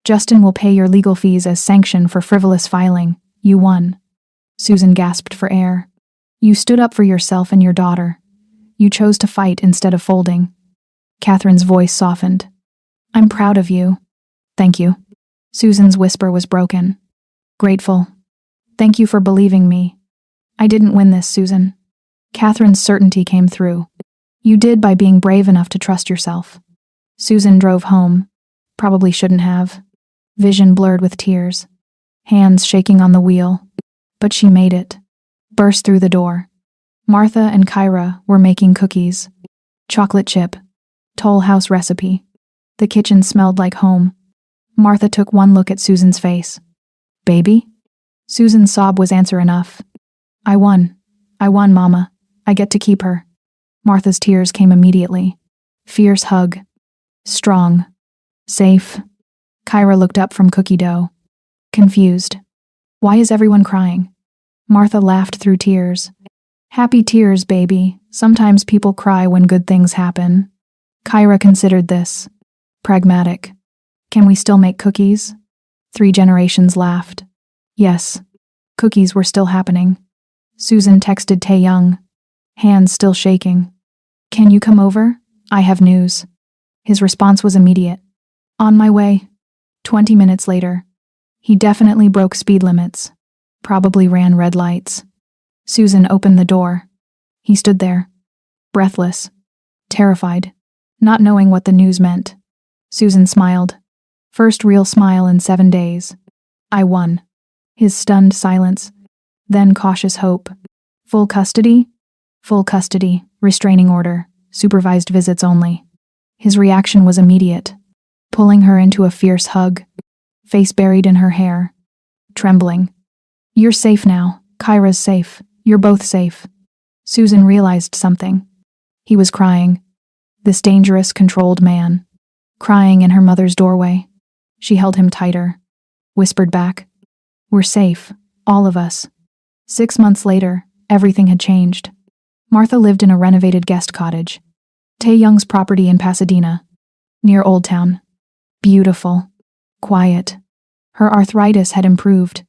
Justin will pay your legal fees as sanction for frivolous filing. You won. Susan gasped for air. You stood up for yourself and your daughter. You chose to fight instead of folding. Catherine's voice softened. I'm proud of you. Thank you. Susan's whisper was broken. Grateful. Thank you for believing me. I didn't win this, Susan. Catherine's certainty came through. You did by being brave enough to trust yourself. Susan drove home. Probably shouldn't have. Vision blurred with tears. Hands shaking on the wheel. But she made it. Burst through the door. Martha and Kyra were making cookies. Chocolate chip. Toll House recipe. The kitchen smelled like home. Martha took one look at Susan's face. Baby? Susan's sob was answer enough. I won, Mama. I get to keep her. Martha's tears came immediately. Fierce hug. Strong. Safe. Kyra looked up from cookie dough. Confused. Why is everyone crying? Martha laughed through tears. Happy tears, baby. Sometimes people cry when good things happen. Kyra considered this. Pragmatic. Can we still make cookies? 3 generations laughed. Yes. Cookies were still happening. Susan texted Tae-young. Hands still shaking. Can you come over? I have news. His response was immediate. On my way. 20 minutes later. He definitely broke speed limits. Probably ran red lights. Susan opened the door. He stood there. Breathless. Terrified. Not knowing what the news meant. Susan smiled. First real smile in 7 days. I won. His stunned silence. Then cautious hope. Full custody? Full custody. Restraining order. Supervised visits only. His reaction was immediate. Pulling her into a fierce hug. Face buried in her hair. Trembling. You're safe now. Kyra's safe. You're both safe. Susan realized something. He was crying. This dangerous, controlled man. Crying in her mother's doorway. She held him tighter. Whispered back. We're safe. All of us. 6 months later, everything had changed. Martha lived in a renovated guest cottage. Tae-young's property in Pasadena. Near Old Town. Beautiful. Quiet. Her arthritis had improved.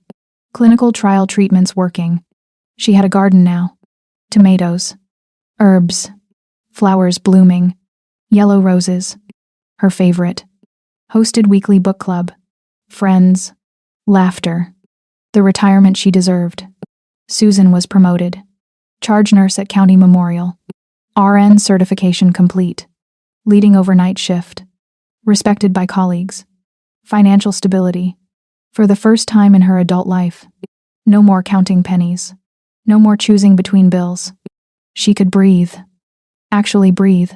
Clinical trial treatments working. She had a garden now. Tomatoes. Herbs. Flowers blooming. Yellow roses. Her favorite. Hosted weekly book club. Friends. Laughter. The retirement she deserved. Susan was promoted. Charge nurse at County Memorial. RN certification complete. Leading overnight shift. Respected by colleagues. Financial stability. For the first time in her adult life. No more counting pennies. No more choosing between bills. She could breathe. Actually breathe.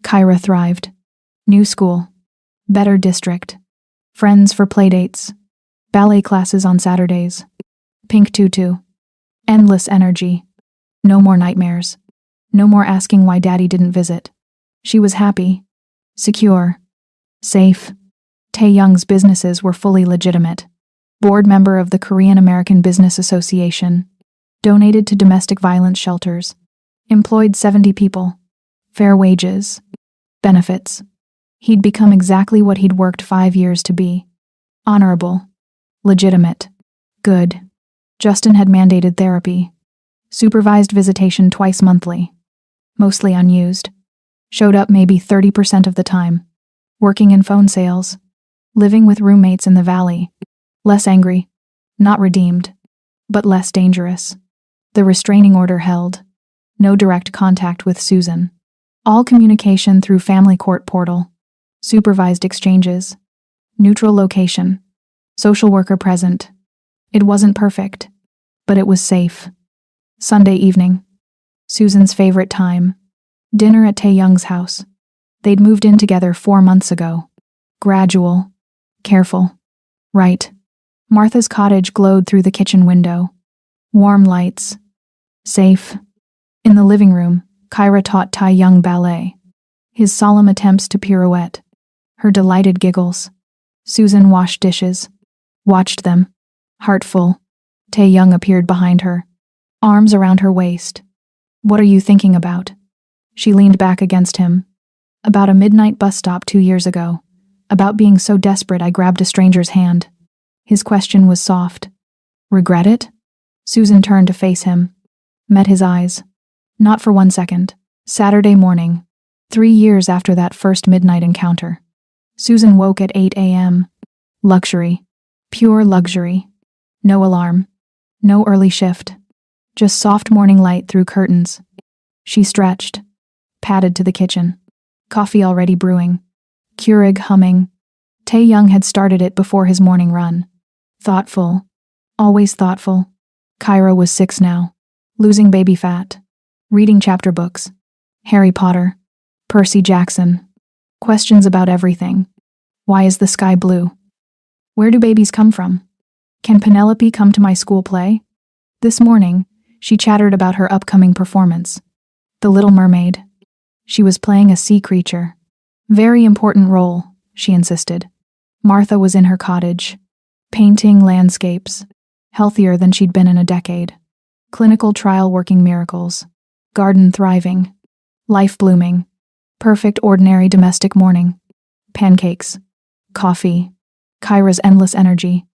Kyra thrived. New school. Better district. Friends for playdates. Ballet classes on Saturdays. Pink tutu. Endless energy. No more nightmares. No more asking why Daddy didn't visit. She was happy. Secure. Safe. Tae-young's businesses were fully legitimate. Board member of the Korean American Business Association. Donated to domestic violence shelters. Employed 70 people. Fair wages. Benefits. He'd become exactly what he'd worked 5 years to be. Honorable. Legitimate. Good. Justin had mandated therapy. Supervised visitation twice monthly. Mostly unused. Showed up maybe 30% of the time. Working in phone sales. Living with roommates in the valley. Less angry. Not redeemed. But less dangerous. The restraining order held. No direct contact with Susan. All communication through family court portal. Supervised exchanges. Neutral location. Social worker present. It wasn't perfect, but it was safe. Sunday evening. Susan's favorite time. Dinner at Tae-young's house. They'd moved in together 4 months ago. Gradual. Careful. Right. Martha's cottage glowed through the kitchen window. Warm lights. Safe. In the living room, Kyra taught Tae-young ballet. His solemn attempts to pirouette. Her delighted giggles. Susan washed dishes. Watched them. Heartful. Tae-young appeared behind her. Arms around her waist. What are you thinking about? She leaned back against him. About a midnight bus stop 2 years ago. About being so desperate I grabbed a stranger's hand. His question was soft. Regret it? Susan turned to face him. Met his eyes. Not for 1 second. Saturday morning. 3 years after that first midnight encounter. Susan woke at 8 a.m. Luxury. Pure luxury. No alarm. No early shift. Just soft morning light through curtains. She stretched. Padded to the kitchen. Coffee already brewing. Keurig humming. Tae-young had started it before his morning run. Thoughtful. Always thoughtful. Kyra was 6 now. Losing baby fat. Reading chapter books. Harry Potter. Percy Jackson. Questions about everything. Why is the sky blue? Where do babies come from? Can Penelope come to my school play? This morning, she chattered about her upcoming performance. The Little Mermaid. She was playing a sea creature. Very important role, she insisted. Martha was in her cottage. Painting landscapes. Healthier than she'd been in a decade. Clinical trial working miracles. Garden thriving. Life blooming. Perfect ordinary domestic morning. Pancakes. Coffee. Kyra's endless energy.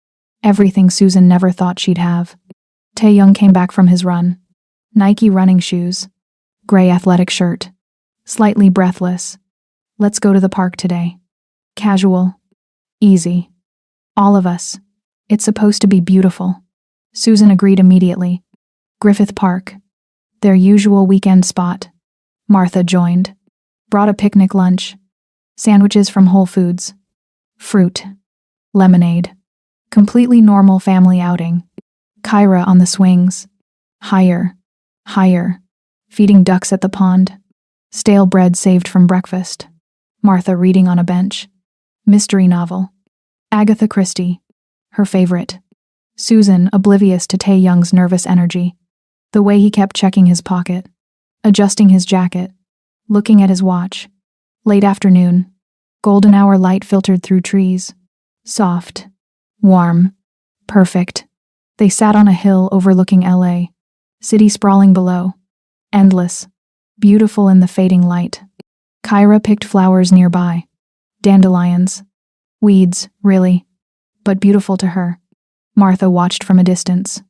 Everything Susan never thought she'd have. Tae-young came back from his run. Nike running shoes. Gray athletic shirt. Slightly breathless. Let's go to the park today. Casual. Easy. All of us. It's supposed to be beautiful. Susan agreed immediately. Griffith Park. Their usual weekend spot. Martha joined. Brought a picnic lunch. Sandwiches from Whole Foods. Fruit. Lemonade. Completely normal family outing. Kyra on the swings. Higher. Higher. Feeding ducks at the pond. Stale bread saved from breakfast. Martha reading on a bench. Mystery novel. Agatha Christie. Her favorite. Susan oblivious to Tae-young's nervous energy. The way he kept checking his pocket. Adjusting his jacket. Looking at his watch. Late afternoon. Golden hour light filtered through trees. Soft. Warm. Perfect. They sat on a hill overlooking LA. City sprawling below. Endless. Beautiful in the fading light. Kyra picked flowers nearby. Dandelions. Weeds, really. But beautiful to her. Martha watched from a distance.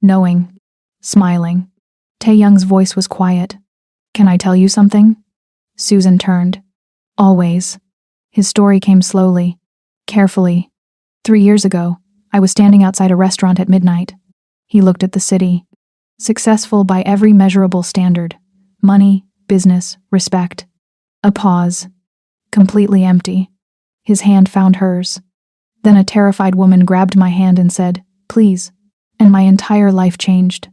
Knowing. Smiling. Tae-young's voice was quiet. Can I tell you something? Susan turned. Always. His story came slowly. Carefully. 3 years ago, I was standing outside a restaurant at midnight. He looked at the city. Successful by every measurable standard. Money, business, respect. A pause. Completely empty. His hand found hers. Then a terrified woman grabbed my hand and said, "Please," and my entire life changed.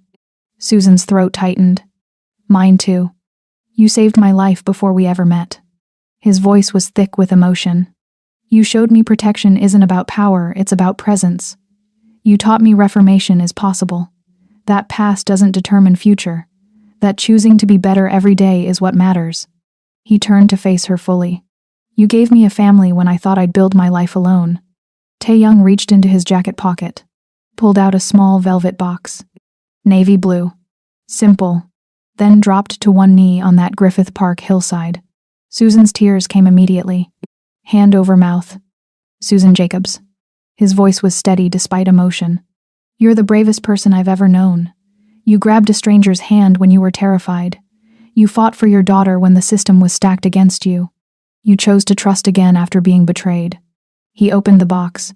Susan's throat tightened. Mine too. You saved my life before we ever met. His voice was thick with emotion. You showed me protection isn't about power, it's about presence. You taught me reformation is possible. That past doesn't determine future. That choosing to be better every day is what matters. He turned to face her fully. You gave me a family when I thought I'd build my life alone. Tae-young reached into his jacket pocket, pulled out a small velvet box. Navy blue. Simple. Then dropped to one knee on that Griffith Park hillside. Susan's tears came immediately. Hand over mouth. Susan Jacobs. His voice was steady despite emotion. You're the bravest person I've ever known. You grabbed a stranger's hand when you were terrified. You fought for your daughter when the system was stacked against you. You chose to trust again after being betrayed. He opened the box.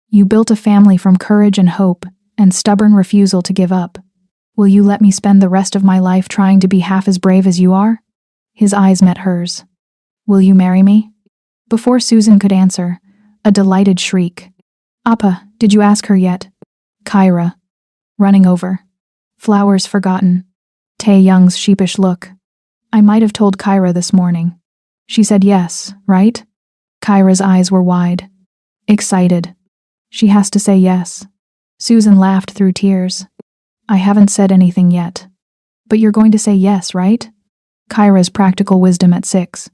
You built a family from courage and hope, and stubborn refusal to give up. Will you let me spend the rest of my life trying to be half as brave as you are? His eyes met hers. Will you marry me? Before Susan could answer, a delighted shriek. Appa, did you ask her yet? Kyra. Running over. Flowers forgotten. Tae-young's sheepish look. I might have told Kyra this morning. She said yes, right? Kyra's eyes were wide. Excited. She has to say yes. Susan laughed through tears. I haven't said anything yet. But you're going to say yes, right? Kyra's practical wisdom at 6.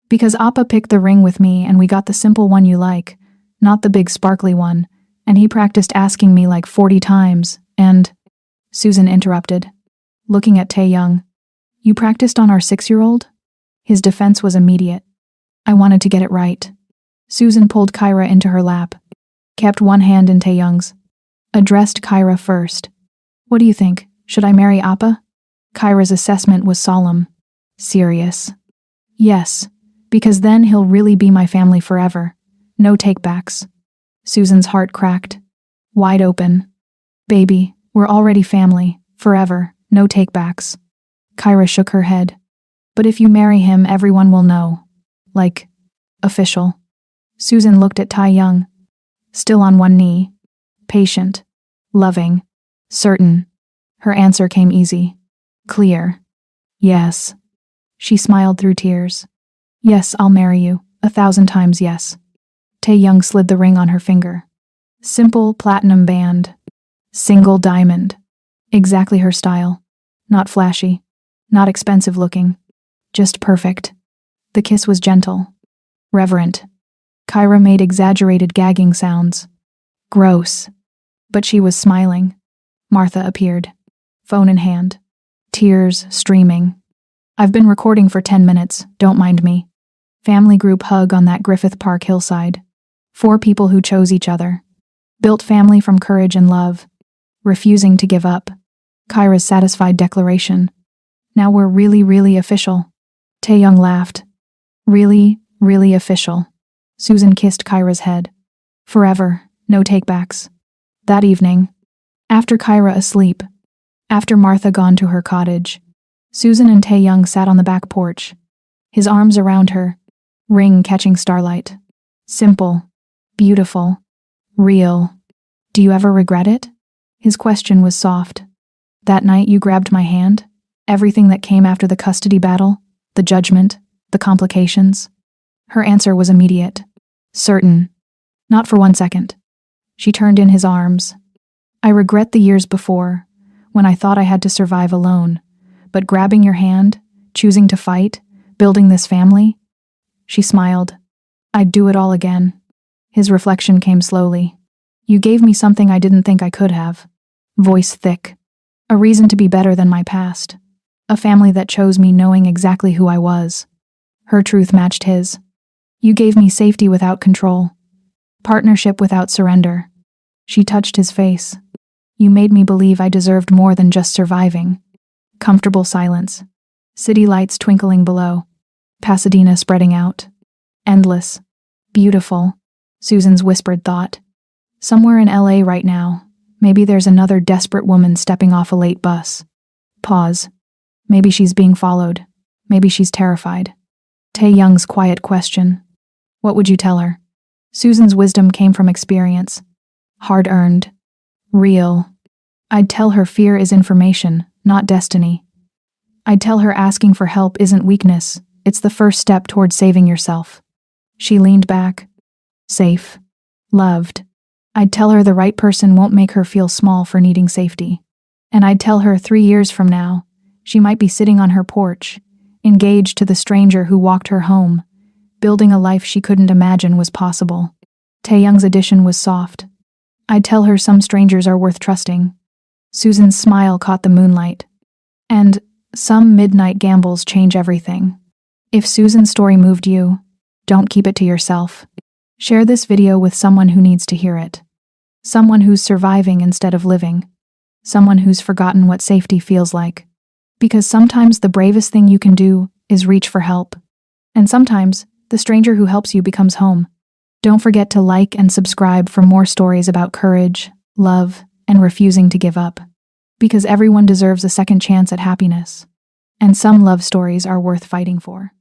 Because Appa picked the ring with me and we got the simple one you like, not the big sparkly one, and he practiced asking me like 40 times, and… Susan interrupted, looking at Tae-young. You practiced on our 6-year-old? His defense was immediate. I wanted to get it right. Susan pulled Kyra into her lap, kept one hand in Tae-young's. Addressed Kyra first. What do you think? Should I marry Appa? Kyra's assessment was solemn. Serious. Yes, because then he'll really be my family forever. No takebacks. Susan's heart cracked. Wide open. Baby, we're already family. Forever. No takebacks. Kyra shook her head. But if you marry him, everyone will know. Like, official. Susan looked at Tae-young. Still on one knee. Patient. Loving. Certain. Her answer came easy. Clear. Yes. She smiled through tears. Yes, I'll marry you. 1,000 times yes. Tae-young slid the ring on her finger. Simple platinum band. Single diamond. Exactly her style. Not flashy. Not expensive looking. Just perfect. The kiss was gentle. Reverent. Kyra made exaggerated gagging sounds. Gross. But she was smiling. Martha appeared. Phone in hand. Tears streaming. I've been recording for 10 minutes, don't mind me. Family group hug on that Griffith Park hillside. 4 people who chose each other. Built family from courage and love. Refusing to give up. Kyra's satisfied declaration. Now we're really, really official. Tae-young laughed. Really, really official. Susan kissed Kyra's head. Forever, no takebacks. That evening, after Kyra asleep, after Martha gone to her cottage, Susan and Tae-young sat on the back porch, his arms around her, ring catching starlight. Simple, beautiful, real. Do you ever regret it? His question was soft. That night you grabbed my hand? Everything that came after the custody battle? The judgment? The complications? Her answer was immediate. Certain. Not for 1 second. She turned in his arms. I regret the years before, when I thought I had to survive alone, but grabbing your hand, choosing to fight, building this family? She smiled. I'd do it all again. His reflection came slowly. You gave me something I didn't think I could have. Voice thick. A reason to be better than my past. A family that chose me knowing exactly who I was. Her truth matched his. You gave me safety without control. Partnership without surrender. She touched his face. You made me believe I deserved more than just surviving. Comfortable silence. City lights twinkling below. Pasadena spreading out. Endless. Beautiful. Susan's whispered thought. Somewhere in LA right now. Maybe there's another desperate woman stepping off a late bus. Pause. Maybe she's being followed. Maybe she's terrified. Tae-young's quiet question. What would you tell her? Susan's wisdom came from experience. Hard-earned. Real. I'd tell her fear is information, not destiny. I'd tell her asking for help isn't weakness, it's the first step toward saving yourself. She leaned back. Safe. Loved. I'd tell her the right person won't make her feel small for needing safety. And I'd tell her 3 years from now, she might be sitting on her porch, engaged to the stranger who walked her home, building a life she couldn't imagine was possible. Taeyoung's addition was soft. I'd tell her some strangers are worth trusting. Susan's smile caught the moonlight. And some midnight gambles change everything. If Susan's story moved you, don't keep it to yourself. Share this video with someone who needs to hear it. Someone who's surviving instead of living. Someone who's forgotten what safety feels like. Because sometimes the bravest thing you can do is reach for help. And sometimes, the stranger who helps you becomes home. Don't forget to like and subscribe for more stories about courage, love, and refusing to give up. Because everyone deserves a second chance at happiness. And some love stories are worth fighting for.